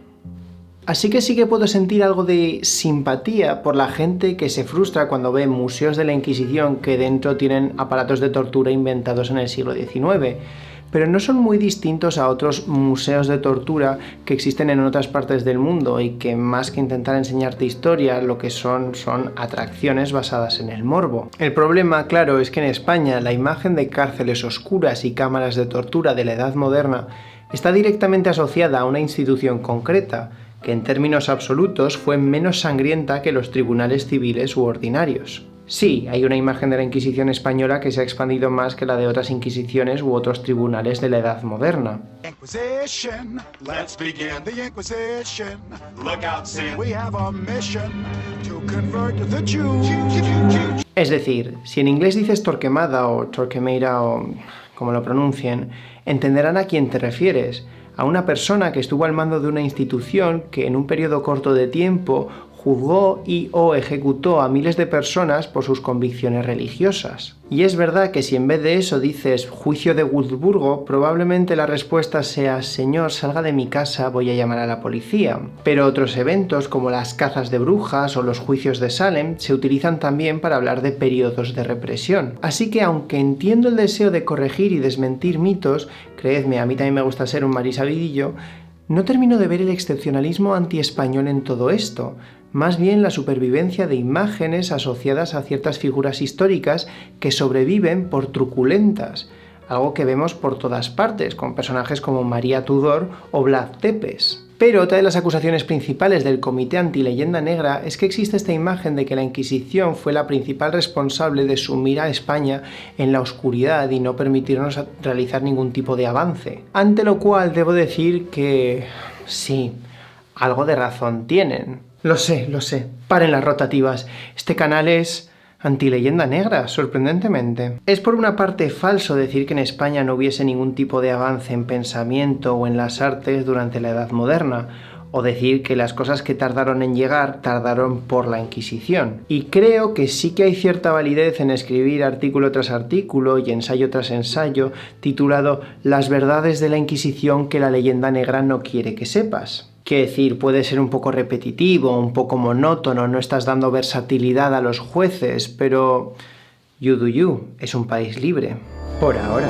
Así que sí que puedo sentir algo de simpatía por la gente que se frustra cuando ve museos de la Inquisición que dentro tienen aparatos de tortura inventados en el siglo XIX. Pero no son muy distintos a otros museos de tortura que existen en otras partes del mundo y que más que intentar enseñarte historia, lo que son atracciones basadas en el morbo. El problema, claro, es que en España la imagen de cárceles oscuras y cámaras de tortura de la Edad Moderna está directamente asociada a una institución concreta, que en términos absolutos fue menos sangrienta que los tribunales civiles u ordinarios. Sí, hay una imagen de la Inquisición española que se ha expandido más que la de otras inquisiciones u otros tribunales de la Edad Moderna. Es decir, si en inglés dices Torquemada o Torquemada o como lo pronuncien, entenderán a quién te refieres, a una persona que estuvo al mando de una institución que en un periodo corto de tiempo juzgó y o ejecutó a miles de personas por sus convicciones religiosas. Y es verdad que si en vez de eso dices juicio de Wurzburgo, probablemente la respuesta sea señor, salga de mi casa, voy a llamar a la policía. Pero otros eventos como las cazas de brujas o los juicios de Salem se utilizan también para hablar de periodos de represión. Así que aunque entiendo el deseo de corregir y desmentir mitos, creedme, a mí también me gusta ser un marisabidillo, no termino de ver el excepcionalismo anti-español en todo esto, más bien la supervivencia de imágenes asociadas a ciertas figuras históricas que sobreviven por truculentas, algo que vemos por todas partes, con personajes como María Tudor o Blas Tepes. Pero otra de las acusaciones principales del Comité Anti-Leyenda Negra es que existe esta imagen de que la Inquisición fue la principal responsable de sumir a España en la oscuridad y no permitirnos realizar ningún tipo de avance. Ante lo cual debo decir que sí, algo de razón tienen. Lo sé. Paren las rotativas. Este canal es anti-leyenda negra, sorprendentemente. Es por una parte falso decir que en España no hubiese ningún tipo de avance en pensamiento o en las artes durante la Edad Moderna, o decir que las cosas que tardaron en llegar tardaron por la Inquisición. Y creo que sí que hay cierta validez en escribir artículo tras artículo y ensayo tras ensayo titulado Las verdades de la Inquisición que la leyenda negra no quiere que sepas. Quiero decir, puede ser un poco repetitivo, un poco monótono, no estás dando versatilidad a los jueces, pero you do you, es un país libre. Por ahora.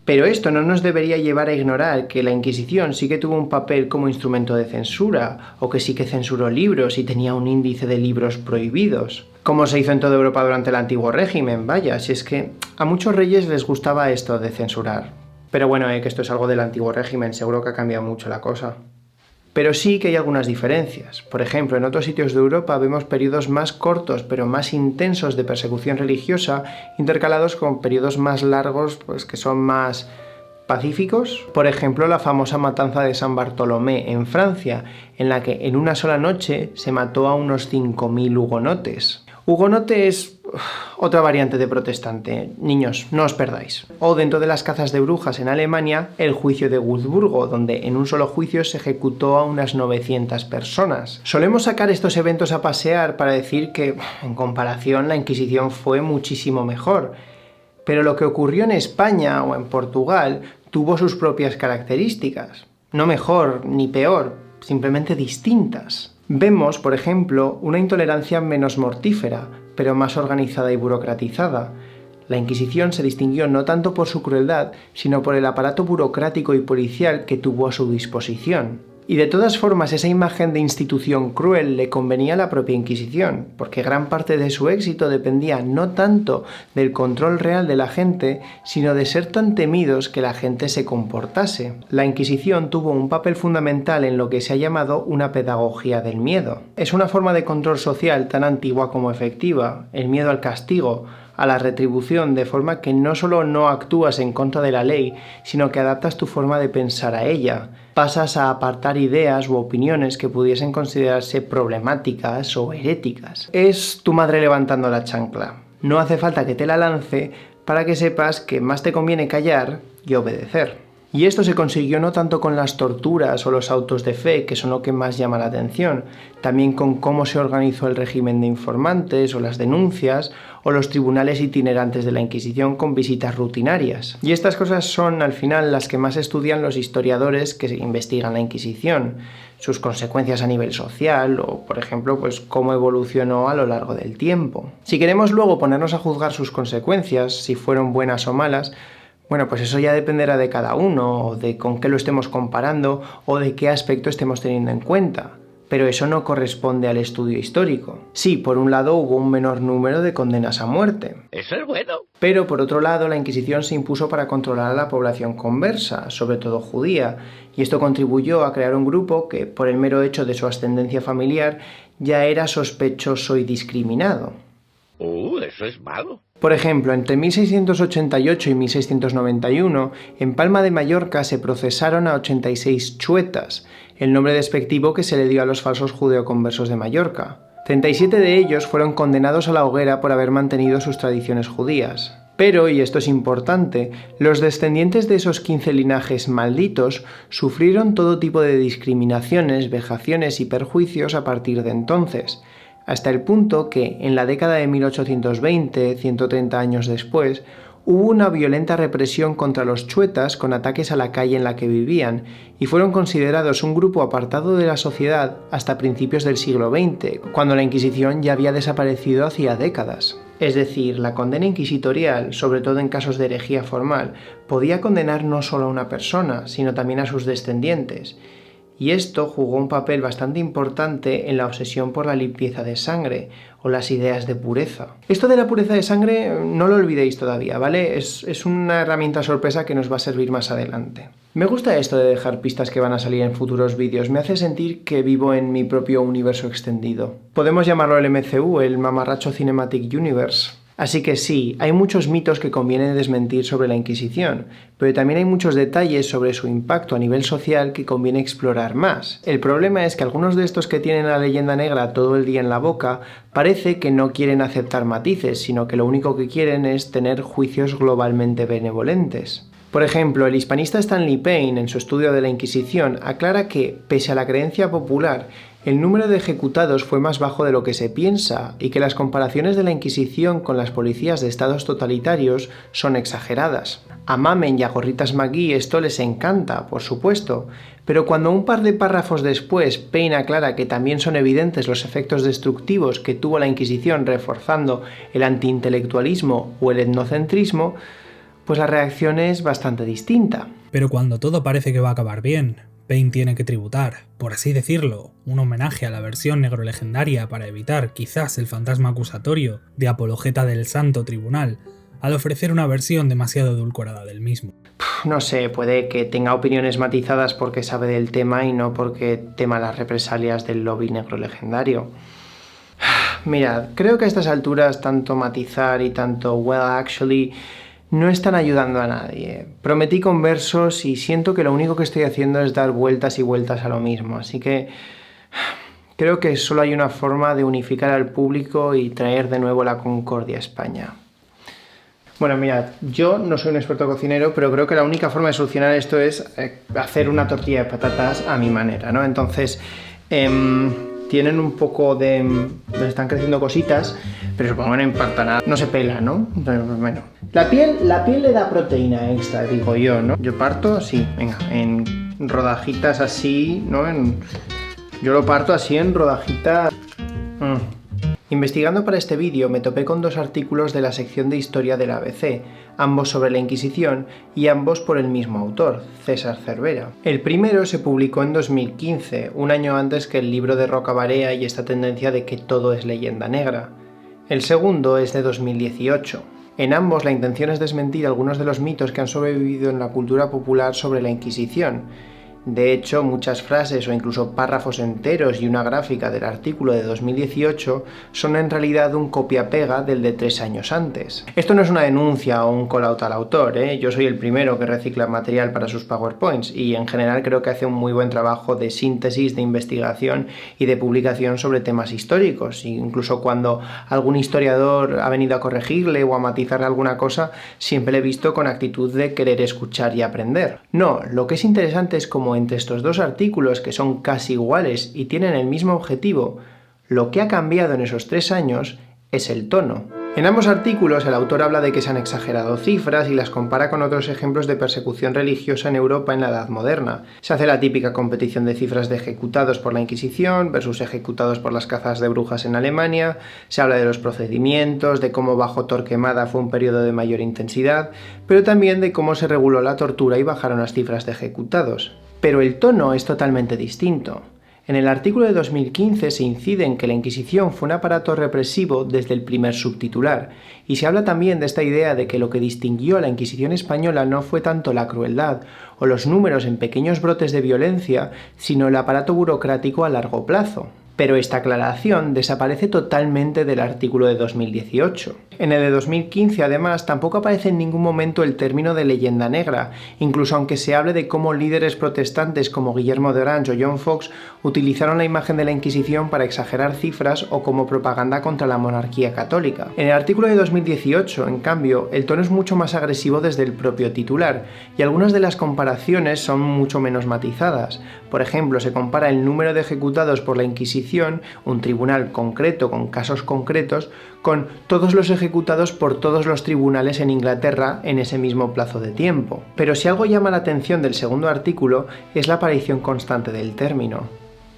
Pero esto no nos debería llevar a ignorar que la Inquisición sí que tuvo un papel como instrumento de censura, o que sí que censuró libros y tenía un índice de libros prohibidos. Como se hizo en toda Europa durante el antiguo régimen, vaya, si es que a muchos reyes les gustaba esto de censurar. Pero bueno, que esto es algo del antiguo régimen, seguro que ha cambiado mucho la cosa. Pero sí que hay algunas diferencias. Por ejemplo, en otros sitios de Europa vemos periodos más cortos pero más intensos de persecución religiosa intercalados con periodos más largos pues, que son más pacíficos. Por ejemplo, la famosa matanza de San Bartolomé en Francia, en la que en una sola noche se mató a unos 5.000 hugonotes. Hugonote es otra variante de protestante. Niños, no os perdáis. O dentro de las cazas de brujas en Alemania, el juicio de Wurzburgo, donde en un solo juicio se ejecutó a unas 900 personas. Solemos sacar estos eventos a pasear para decir que, en comparación, la Inquisición fue muchísimo mejor. Pero lo que ocurrió en España o en Portugal tuvo sus propias características. No mejor ni peor, simplemente distintas. Vemos, por ejemplo, una intolerancia menos mortífera, pero más organizada y burocratizada. La Inquisición se distinguió no tanto por su crueldad, sino por el aparato burocrático y policial que tuvo a su disposición. Y de todas formas, esa imagen de institución cruel le convenía a la propia Inquisición, porque gran parte de su éxito dependía no tanto del control real de la gente, sino de ser tan temidos que la gente se comportase. La Inquisición tuvo un papel fundamental en lo que se ha llamado una pedagogía del miedo. Es una forma de control social tan antigua como efectiva, el miedo al castigo, a la retribución, de forma que no solo no actúas en contra de la ley, sino que adaptas tu forma de pensar a ella. Pasas a apartar ideas u opiniones que pudiesen considerarse problemáticas o heréticas. Es tu madre levantando la chancla. No hace falta que te la lance para que sepas que más te conviene callar y obedecer. Y esto se consiguió no tanto con las torturas o los autos de fe, que son lo que más llama la atención, también con cómo se organizó el régimen de informantes o las denuncias, o los tribunales itinerantes de la Inquisición con visitas rutinarias. Y estas cosas son, al final, las que más estudian los historiadores que investigan la Inquisición, sus consecuencias a nivel social, o, por ejemplo, pues cómo evolucionó a lo largo del tiempo. Si queremos luego ponernos a juzgar sus consecuencias, si fueron buenas o malas, bueno, pues eso ya dependerá de cada uno, o de con qué lo estemos comparando, o de qué aspecto estemos teniendo en cuenta. Pero eso no corresponde al estudio histórico. Sí, por un lado hubo un menor número de condenas a muerte. Eso es bueno. Pero por otro lado la Inquisición se impuso para controlar a la población conversa, sobre todo judía, y esto contribuyó a crear un grupo que, por el mero hecho de su ascendencia familiar, ya era sospechoso y discriminado. Eso es malo. Por ejemplo, entre 1688 y 1691, en Palma de Mallorca se procesaron a 86 chuetas, el nombre despectivo que se le dio a los falsos judeoconversos de Mallorca. 37 de ellos fueron condenados a la hoguera por haber mantenido sus tradiciones judías. Pero, y esto es importante, los descendientes de esos 15 linajes malditos sufrieron todo tipo de discriminaciones, vejaciones y perjuicios a partir de entonces, hasta el punto que, en la década de 1820, 130 años después, hubo una violenta represión contra los chuetas con ataques a la calle en la que vivían, y fueron considerados un grupo apartado de la sociedad hasta principios del siglo XX, cuando la Inquisición ya había desaparecido hacía décadas. Es decir, la condena inquisitorial, sobre todo en casos de herejía formal, podía condenar no solo a una persona, sino también a sus descendientes. y esto jugó un papel bastante importante en la obsesión por la limpieza de sangre o las ideas de pureza. Esto de la pureza de sangre no lo olvidéis todavía, ¿vale? Es una herramienta sorpresa que nos va a servir más adelante. Me gusta esto de dejar pistas que van a salir en futuros vídeos, me hace sentir que vivo en mi propio universo extendido. Podemos llamarlo el MCU, el Mamarracho Cinematic Universe. Así que sí, hay muchos mitos que conviene desmentir sobre la Inquisición, pero también hay muchos detalles sobre su impacto a nivel social que conviene explorar más. El problema es que algunos de estos que tienen la leyenda negra todo el día en la boca parece que no quieren aceptar matices, sino que lo único que quieren es tener juicios globalmente benevolentes. Por ejemplo, el hispanista Stanley Payne, en su estudio de la Inquisición, aclara que, pese a la creencia popular, el número de ejecutados fue más bajo de lo que se piensa y que las comparaciones de la Inquisición con las policías de estados totalitarios son exageradas. A Mamen y a Gorritas McGee esto les encanta, por supuesto, pero cuando un par de párrafos después Payne aclara que también son evidentes los efectos destructivos que tuvo la Inquisición reforzando el antiintelectualismo o el etnocentrismo, pues la reacción es bastante distinta. Pero cuando todo parece que va a acabar bien, Payne tiene que tributar, por así decirlo, un homenaje a la versión negrolegendaria para evitar quizás el fantasma acusatorio de apologeta del Santo Tribunal, al ofrecer una versión demasiado edulcorada del mismo. No sé, puede que tenga opiniones matizadas porque sabe del tema y no porque tema las represalias del lobby negrolegendario. Mirad, creo que a estas alturas tanto matizar y tanto well actually no están ayudando a nadie. Prometí conversos y siento que lo único que estoy haciendo es dar vueltas y vueltas a lo mismo, así que creo que solo hay una forma de unificar al público y traer de nuevo la concordia a España. Bueno, mirad, yo no soy un experto cocinero, pero creo que la única forma de solucionar esto es hacer una tortilla de patatas a mi manera, ¿no? Entonces, tienen un poco de... están creciendo cositas, pero se ponen empantanadas. No se pela, ¿no? Entonces, bueno. La piel le da proteína extra, digo yo, ¿no? Yo parto así, venga, en rodajitas así, ¿no? Yo lo parto así en rodajitas. Investigando para este vídeo me topé con dos artículos de la sección de historia del ABC, ambos sobre la Inquisición y ambos por el mismo autor, César Cervera. El primero se publicó en 2015, un año antes que el libro de Rocabarea y esta tendencia de que todo es leyenda negra. El segundo es de 2018. En ambos la intención es desmentir algunos de los mitos que han sobrevivido en la cultura popular sobre la Inquisición. De hecho, muchas frases o incluso párrafos enteros y una gráfica del artículo de 2018 son en realidad un copia-pega del de 3 años antes. Esto no es una denuncia o un call-out al autor, ¿eh? Yo soy el primero que recicla material para sus PowerPoints y en general creo que hace un muy buen trabajo de síntesis, de investigación y de publicación sobre temas históricos. Incluso cuando algún historiador ha venido a corregirle o a matizarle alguna cosa, siempre le he visto con actitud de querer escuchar y aprender. No, lo que es interesante es cómo entre estos dos artículos, que son casi iguales y tienen el mismo objetivo, lo que ha cambiado en esos 3 años es el tono. En ambos artículos el autor habla de que se han exagerado cifras y las compara con otros ejemplos de persecución religiosa en Europa en la Edad Moderna. Se hace la típica competición de cifras de ejecutados por la Inquisición versus ejecutados por las cazas de brujas en Alemania, se habla de los procedimientos, de cómo bajo Torquemada fue un periodo de mayor intensidad, pero también de cómo se reguló la tortura y bajaron las cifras de ejecutados. Pero el tono es totalmente distinto. En el artículo de 2015 se incide en que la Inquisición fue un aparato represivo desde el primer subtitular, y se habla también de esta idea de que lo que distinguió a la Inquisición española no fue tanto la crueldad o los números en pequeños brotes de violencia, sino el aparato burocrático a largo plazo. Pero esta aclaración desaparece totalmente del artículo de 2018. En el de 2015, además, tampoco aparece en ningún momento el término de leyenda negra, incluso aunque se hable de cómo líderes protestantes como Guillermo de Orange o John Fox utilizaron la imagen de la Inquisición para exagerar cifras o como propaganda contra la monarquía católica. En el artículo de 2018, en cambio, el tono es mucho más agresivo desde el propio titular, y algunas de las comparaciones son mucho menos matizadas. Por ejemplo, se compara el número de ejecutados por la Inquisición, un tribunal concreto con casos concretos, con todos los ejecutados por todos los tribunales en Inglaterra en ese mismo plazo de tiempo. Pero si algo llama la atención del segundo artículo es la aparición constante del término: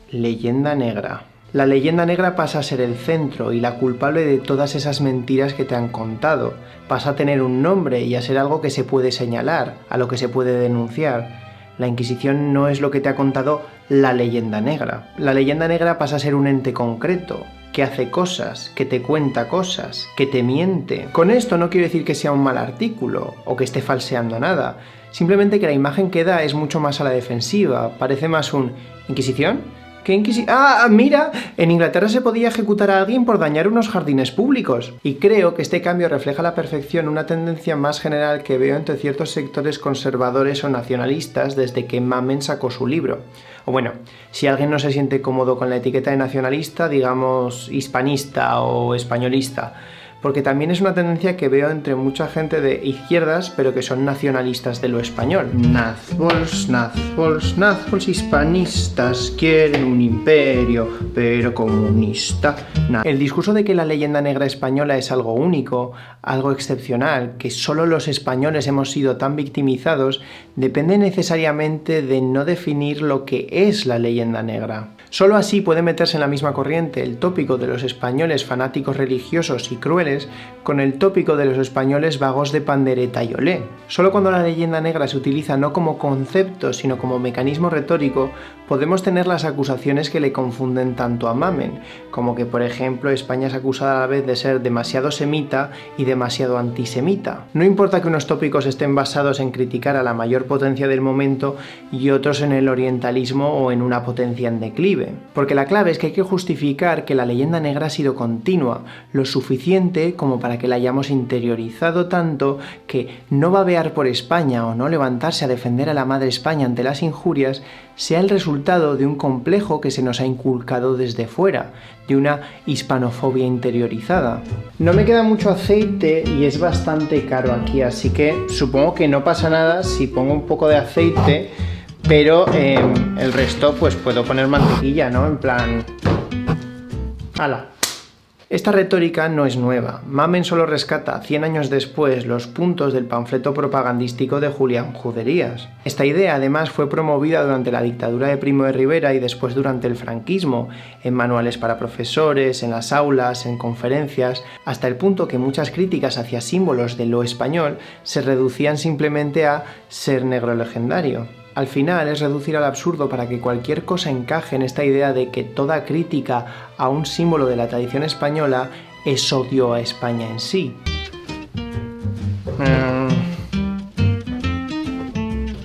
leyenda negra. La leyenda negra pasa a ser el centro y la culpable de todas esas mentiras que te han contado. Pasa a tener un nombre y a ser algo que se puede señalar, a lo que se puede denunciar. La Inquisición no es lo que te ha contado la leyenda negra. La leyenda negra pasa a ser un ente concreto, que hace cosas, que te cuenta cosas, que te miente. Con esto no quiero decir que sea un mal artículo o que esté falseando nada, simplemente que la imagen que da es mucho más a la defensiva, parece más un ¿Inquisición? ¿Qué ¡Ah, mira! En Inglaterra se podía ejecutar a alguien por dañar unos jardines públicos. Y creo que este cambio refleja a la perfección una tendencia más general que veo entre ciertos sectores conservadores o nacionalistas desde que Mamen sacó su libro. O bueno, si alguien no se siente cómodo con la etiqueta de nacionalista, digamos hispanista o españolista, porque también es una tendencia que veo entre mucha gente de izquierdas, pero que son nacionalistas de lo español. Nazbols hispanistas quieren un imperio, pero comunista. El discurso de que la leyenda negra española es algo único, algo excepcional, que solo los españoles hemos sido tan victimizados, depende necesariamente de no definir lo que es la leyenda negra. Solo así puede meterse en la misma corriente el tópico de los españoles fanáticos religiosos y crueles con el tópico de los españoles vagos de pandereta y olé. Solo cuando la leyenda negra se utiliza no como concepto sino como mecanismo retórico podemos tener las acusaciones que le confunden tanto a Mamen, como que por ejemplo España es acusada a la vez de ser demasiado semita y demasiado antisemita. No importa que unos tópicos estén basados en criticar a la mayor potencia del momento y otros en el orientalismo o en una potencia en declive, porque la clave es que hay que justificar que la leyenda negra ha sido continua, lo suficiente como para que la hayamos interiorizado tanto que no babear por España o no levantarse a defender a la madre España ante las injurias sea el resultado de un complejo que se nos ha inculcado desde fuera, de una hispanofobia interiorizada. No me queda mucho aceite y es bastante caro aquí, así que supongo que no pasa nada si pongo un poco de aceite, pero el resto pues puedo poner mantequilla, ¿no? En plan... ¡Hala! Esta retórica no es nueva. Mamen solo rescata 100 años después los puntos del panfleto propagandístico de Julián Juderías. Esta idea además fue promovida durante la dictadura de Primo de Rivera y después durante el franquismo, en manuales para profesores, en las aulas, en conferencias, hasta el punto que muchas críticas hacia símbolos de lo español se reducían simplemente a ser negro legendario. Al final es reducir al absurdo para que cualquier cosa encaje en esta idea de que toda crítica a un símbolo de la tradición española es odio a España en sí.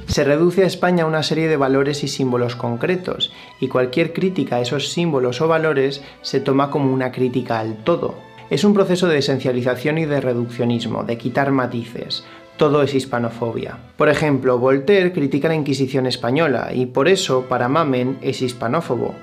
Se reduce a España a una serie de valores y símbolos concretos, y cualquier crítica a esos símbolos o valores se toma como una crítica al todo. Es un proceso de esencialización y de reduccionismo, de quitar matices. Todo es hispanofobia. Por ejemplo, Voltaire critica la Inquisición española y por eso, para Mamen, es hispanófobo.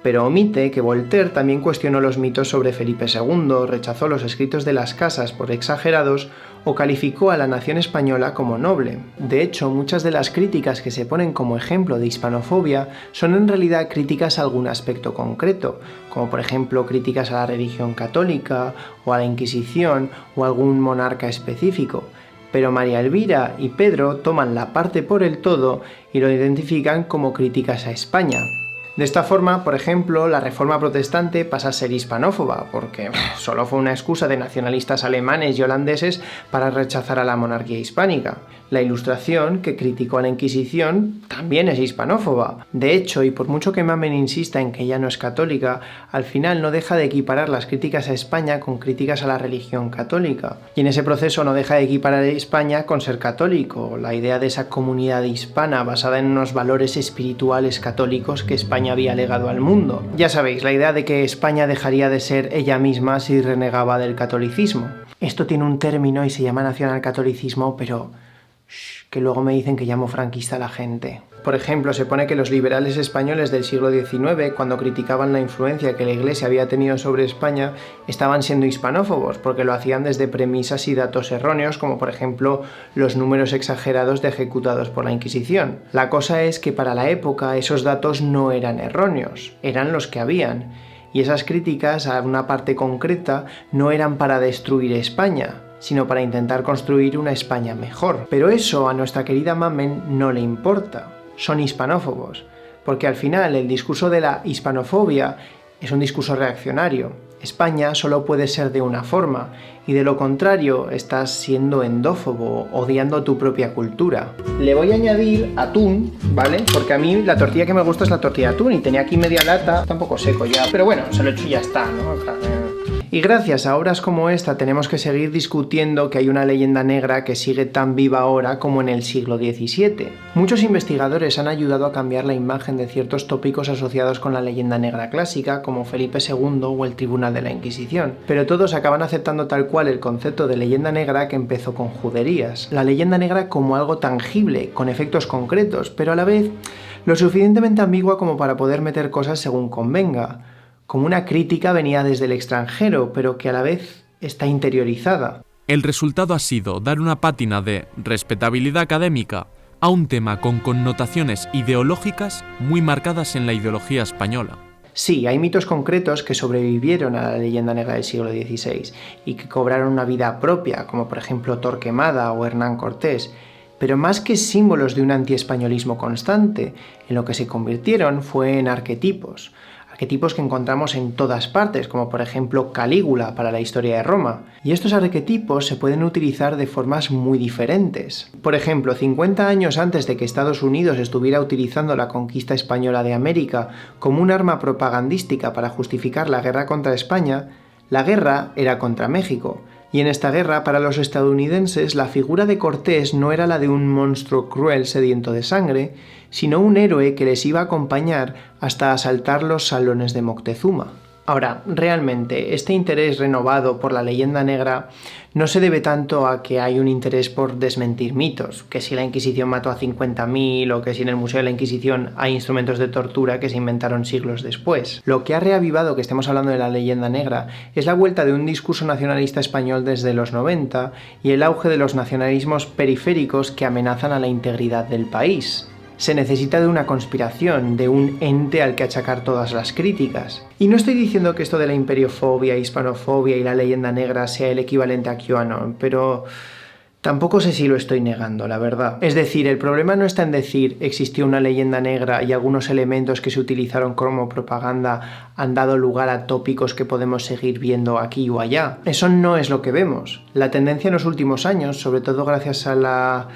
Pero omite que Voltaire también cuestionó los mitos sobre Felipe II, rechazó los escritos de las casas por exagerados o calificó a la nación española como noble. De hecho, muchas de las críticas que se ponen como ejemplo de hispanofobia son en realidad críticas a algún aspecto concreto, como por ejemplo críticas a la religión católica o a la Inquisición o a algún monarca específico. Pero María Elvira y Pedro toman la parte por el todo y lo identifican como críticas a España. De esta forma, por ejemplo, la Reforma Protestante pasa a ser hispanófoba, porque solo fue una excusa de nacionalistas alemanes y holandeses para rechazar a la monarquía hispánica. La Ilustración, que criticó a la Inquisición, también es hispanófoba. De hecho, y por mucho que Mamen insista en que ella no es católica, al final no deja de equiparar las críticas a España con críticas a la religión católica. Y en ese proceso no deja de equiparar a España con ser católico, la idea de esa comunidad hispana basada en unos valores espirituales católicos que España había legado al mundo. Ya sabéis, la idea de que España dejaría de ser ella misma si renegaba del catolicismo. Esto tiene un término y se llama nacionalcatolicismo, pero que luego me dicen que llamo franquista a la gente. Por ejemplo, se pone que los liberales españoles del siglo XIX, cuando criticaban la influencia que la Iglesia había tenido sobre España, estaban siendo hispanófobos, porque lo hacían desde premisas y datos erróneos, como por ejemplo los números exagerados de ejecutados por la Inquisición. La cosa es que para la época esos datos no eran erróneos, eran los que habían, y esas críticas a una parte concreta no eran para destruir España, sino para intentar construir una España mejor. Pero eso a nuestra querida Mamen no le importa. Son hispanófobos, porque al final el discurso de la hispanofobia es un discurso reaccionario, España solo puede ser de una forma, y de lo contrario estás siendo endófobo, odiando tu propia cultura. Le voy a añadir atún, ¿vale? Porque a mí la tortilla que me gusta es la tortilla de atún, y tenía aquí media lata, está un poco seco ya, pero bueno, se lo echo y ya está, ¿no? Y gracias a obras como esta tenemos que seguir discutiendo que hay una leyenda negra que sigue tan viva ahora como en el siglo XVII. Muchos investigadores han ayudado a cambiar la imagen de ciertos tópicos asociados con la leyenda negra clásica, como Felipe II o el Tribunal de la Inquisición, pero todos acaban aceptando tal cual el concepto de leyenda negra que empezó con juderías. La leyenda negra como algo tangible, con efectos concretos, pero a la vez lo suficientemente ambigua como para poder meter cosas según convenga. Como una crítica venía desde el extranjero, pero que a la vez está interiorizada. El resultado ha sido dar una pátina de respetabilidad académica a un tema con connotaciones ideológicas muy marcadas en la ideología española. Sí, hay mitos concretos que sobrevivieron a la leyenda negra del siglo XVI y que cobraron una vida propia, como por ejemplo Torquemada o Hernán Cortés, pero más que símbolos de un antiespañolismo constante, en lo que se convirtieron fue en arquetipos que encontramos en todas partes, como por ejemplo Calígula para la historia de Roma. Y estos arquetipos se pueden utilizar de formas muy diferentes. Por ejemplo, 50 años antes de que Estados Unidos estuviera utilizando la conquista española de América como un arma propagandística para justificar la guerra contra España, la guerra era contra México. Y en esta guerra, para los estadounidenses, la figura de Cortés no era la de un monstruo cruel sediento de sangre, sino un héroe que les iba a acompañar hasta asaltar los salones de Moctezuma. Ahora, realmente, este interés renovado por la leyenda negra no se debe tanto a que hay un interés por desmentir mitos, que si la Inquisición mató a 50.000 o que si en el Museo de la Inquisición hay instrumentos de tortura que se inventaron siglos después. Lo que ha reavivado que estemos hablando de la leyenda negra es la vuelta de un discurso nacionalista español desde los 90 y el auge de los nacionalismos periféricos que amenazan a la integridad del país. Se necesita de una conspiración, de un ente al que achacar todas las críticas. Y no estoy diciendo que esto de la imperiofobia, hispanofobia y la leyenda negra sea el equivalente a QAnon, pero tampoco sé si lo estoy negando, la verdad. Es decir, el problema no está en decir existió una leyenda negra y algunos elementos que se utilizaron como propaganda han dado lugar a tópicos que podemos seguir viendo aquí o allá. Eso no es lo que vemos. La tendencia en los últimos años, sobre todo gracias a la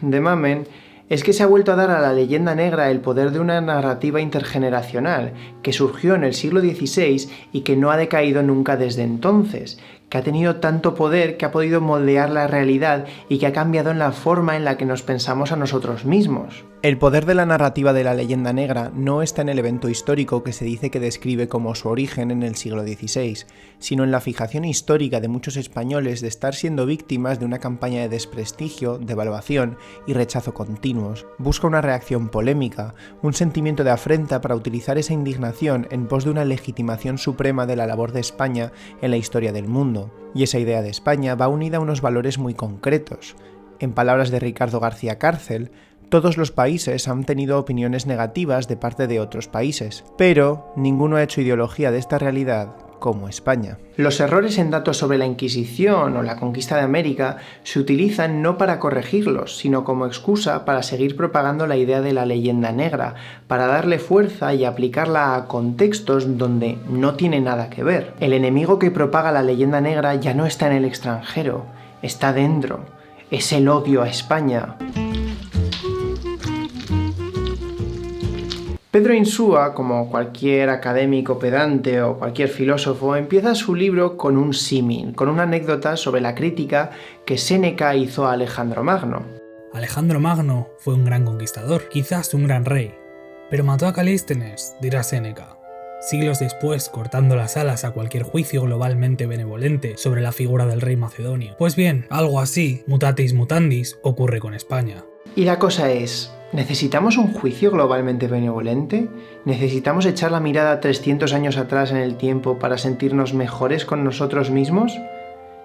de Mamen, es que se ha vuelto a dar a la leyenda negra el poder de una narrativa intergeneracional que surgió en el siglo XVI y que no ha decaído nunca desde entonces, que ha tenido tanto poder que ha podido moldear la realidad y que ha cambiado en la forma en la que nos pensamos a nosotros mismos. El poder de la narrativa de la leyenda negra no está en el evento histórico que se dice que describe como su origen en el siglo XVI, sino en la fijación histórica de muchos españoles de estar siendo víctimas de una campaña de desprestigio, devaluación y rechazo continuos. Busca una reacción polémica, un sentimiento de afrenta para utilizar esa indignación en pos de una legitimación suprema de la labor de España en la historia del mundo. Y esa idea de España va unida a unos valores muy concretos. En palabras de Ricardo García Cárcel, todos los países han tenido opiniones negativas de parte de otros países, pero ninguno ha hecho ideología de esta realidad como España. Los errores en datos sobre la Inquisición o la conquista de América se utilizan no para corregirlos, sino como excusa para seguir propagando la idea de la leyenda negra, para darle fuerza y aplicarla a contextos donde no tiene nada que ver. El enemigo que propaga la leyenda negra ya no está en el extranjero, está dentro. Es el odio a España. Pedro Insúa, como cualquier académico pedante o cualquier filósofo, empieza su libro con un símil, con una anécdota sobre la crítica que Séneca hizo a Alejandro Magno. Alejandro Magno fue un gran conquistador, quizás un gran rey, pero mató a Calístenes, dirá Séneca, siglos después cortando las alas a cualquier juicio globalmente benevolente sobre la figura del rey macedonio. Pues bien, algo así, mutatis mutandis, ocurre con España. Y la cosa es, ¿necesitamos un juicio globalmente benevolente? ¿Necesitamos echar la mirada 300 años atrás en el tiempo para sentirnos mejores con nosotros mismos?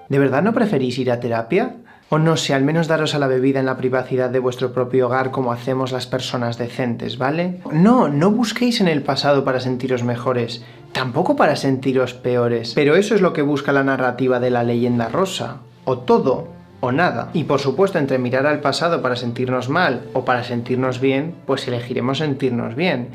¿De verdad no preferís ir a terapia? O no sé, al menos daros a la bebida en la privacidad de vuestro propio hogar como hacemos las personas decentes, ¿vale? No busquéis en el pasado para sentiros mejores, tampoco para sentiros peores. Pero eso es lo que busca la narrativa de la leyenda rosa. O todo o nada. Y por supuesto, entre mirar al pasado para sentirnos mal o para sentirnos bien, pues elegiremos sentirnos bien.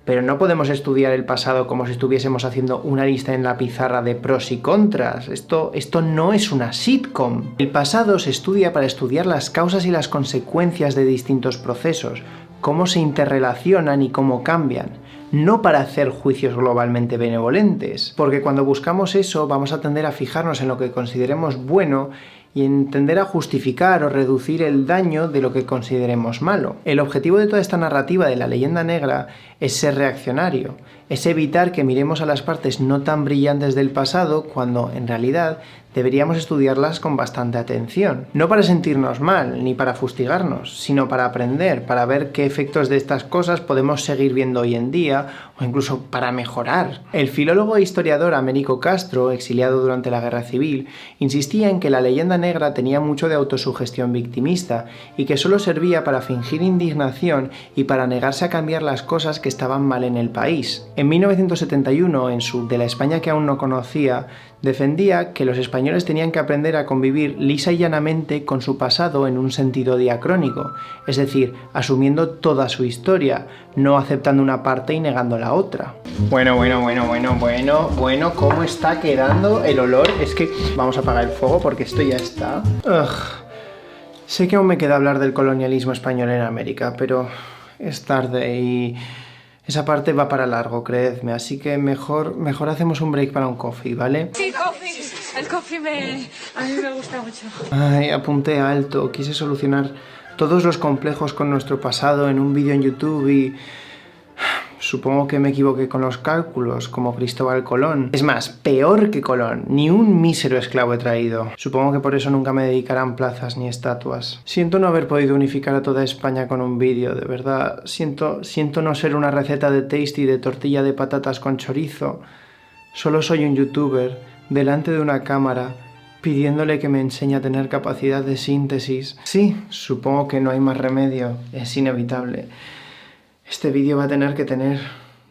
Pero no podemos estudiar el pasado como si estuviésemos haciendo una lista en la pizarra de pros y contras. Esto no es una sitcom. El pasado se estudia para estudiar las causas y las consecuencias de distintos procesos, cómo se interrelacionan y cómo cambian, no para hacer juicios globalmente benevolentes, porque cuando buscamos eso vamos a tender a fijarnos en lo que consideremos bueno y entender a justificar o reducir el daño de lo que consideremos malo. El objetivo de toda esta narrativa de la leyenda negra es ser reaccionario, es evitar que miremos a las partes no tan brillantes del pasado cuando, en realidad, deberíamos estudiarlas con bastante atención. No para sentirnos mal, ni para fustigarnos, sino para aprender, para ver qué efectos de estas cosas podemos seguir viendo hoy en día, o incluso para mejorar. El filólogo e historiador Américo Castro, exiliado durante la Guerra Civil, insistía en que la leyenda negra tenía mucho de autosugestión victimista y que solo servía para fingir indignación y para negarse a cambiar las cosas que estaban mal en el país. En 1971, en su De la España que aún no conocía, defendía que los españoles tenían que aprender a convivir lisa y llanamente con su pasado en un sentido diacrónico, es decir, asumiendo toda su historia, no aceptando una parte y negando la otra. Bueno, ¿cómo está quedando el olor? Es que vamos a apagar el fuego porque esto ya está. Sé que aún me queda hablar del colonialismo español en América, pero es tarde y esa parte va para largo, creedme, así que mejor hacemos un break para un coffee, ¿vale? Sí, coffee. El coffee a mí me gusta mucho. Ay, apunté alto, quise solucionar todos los complejos con nuestro pasado en un vídeo en YouTube y supongo que me equivoqué con los cálculos, como Cristóbal Colón. Es más, peor que Colón, ni un mísero esclavo he traído. Supongo que por eso nunca me dedicarán plazas ni estatuas. Siento no haber podido unificar a toda España con un vídeo, de verdad. Siento no ser una receta de Tasty de tortilla de patatas con chorizo. Solo soy un youtuber, delante de una cámara, pidiéndole que me enseñe a tener capacidad de síntesis. Sí, supongo que no hay más remedio, es inevitable. Este vídeo va a tener que tener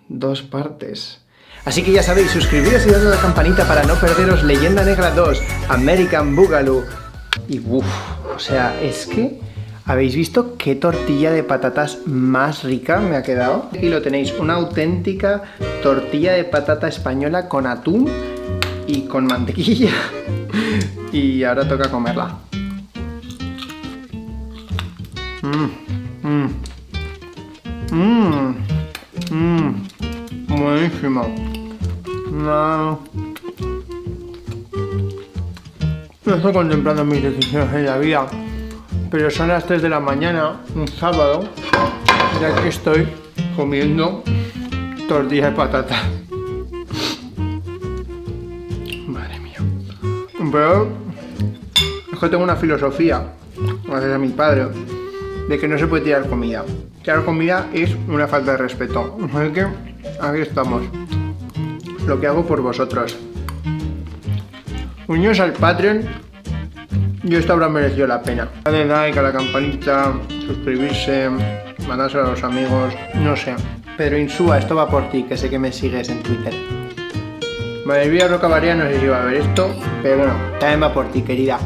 2 partes. Así que ya sabéis, suscribiros y dadle a la campanita para no perderos Leyenda Negra 2, American Boogaloo. Y uff, o sea, es que ¿habéis visto qué tortilla de patatas más rica me ha quedado? Aquí lo tenéis, una auténtica tortilla de patata española con atún y con mantequilla. Y ahora toca comerla. Buenísimo. No. No estoy contemplando mis decisiones en la vida, pero son las 3 de la mañana, un sábado, y aquí estoy comiendo tortilla de patata. Madre mía. Pero es que tengo una filosofía, gracias a mi padre, de que no se puede tirar comida. Tirar comida es una falta de respeto. Así que aquí estamos. Lo que hago por vosotros. Unidos al Patreon y esto habrá merecido la pena. Dale like a la campanita, suscribirse, mandárselo a los amigos, no sé. Pedro Insúa, esto va por ti, que sé que me sigues en Twitter. María Roca Barea, no sé si va a ver esto, pero bueno, también va por ti, querida.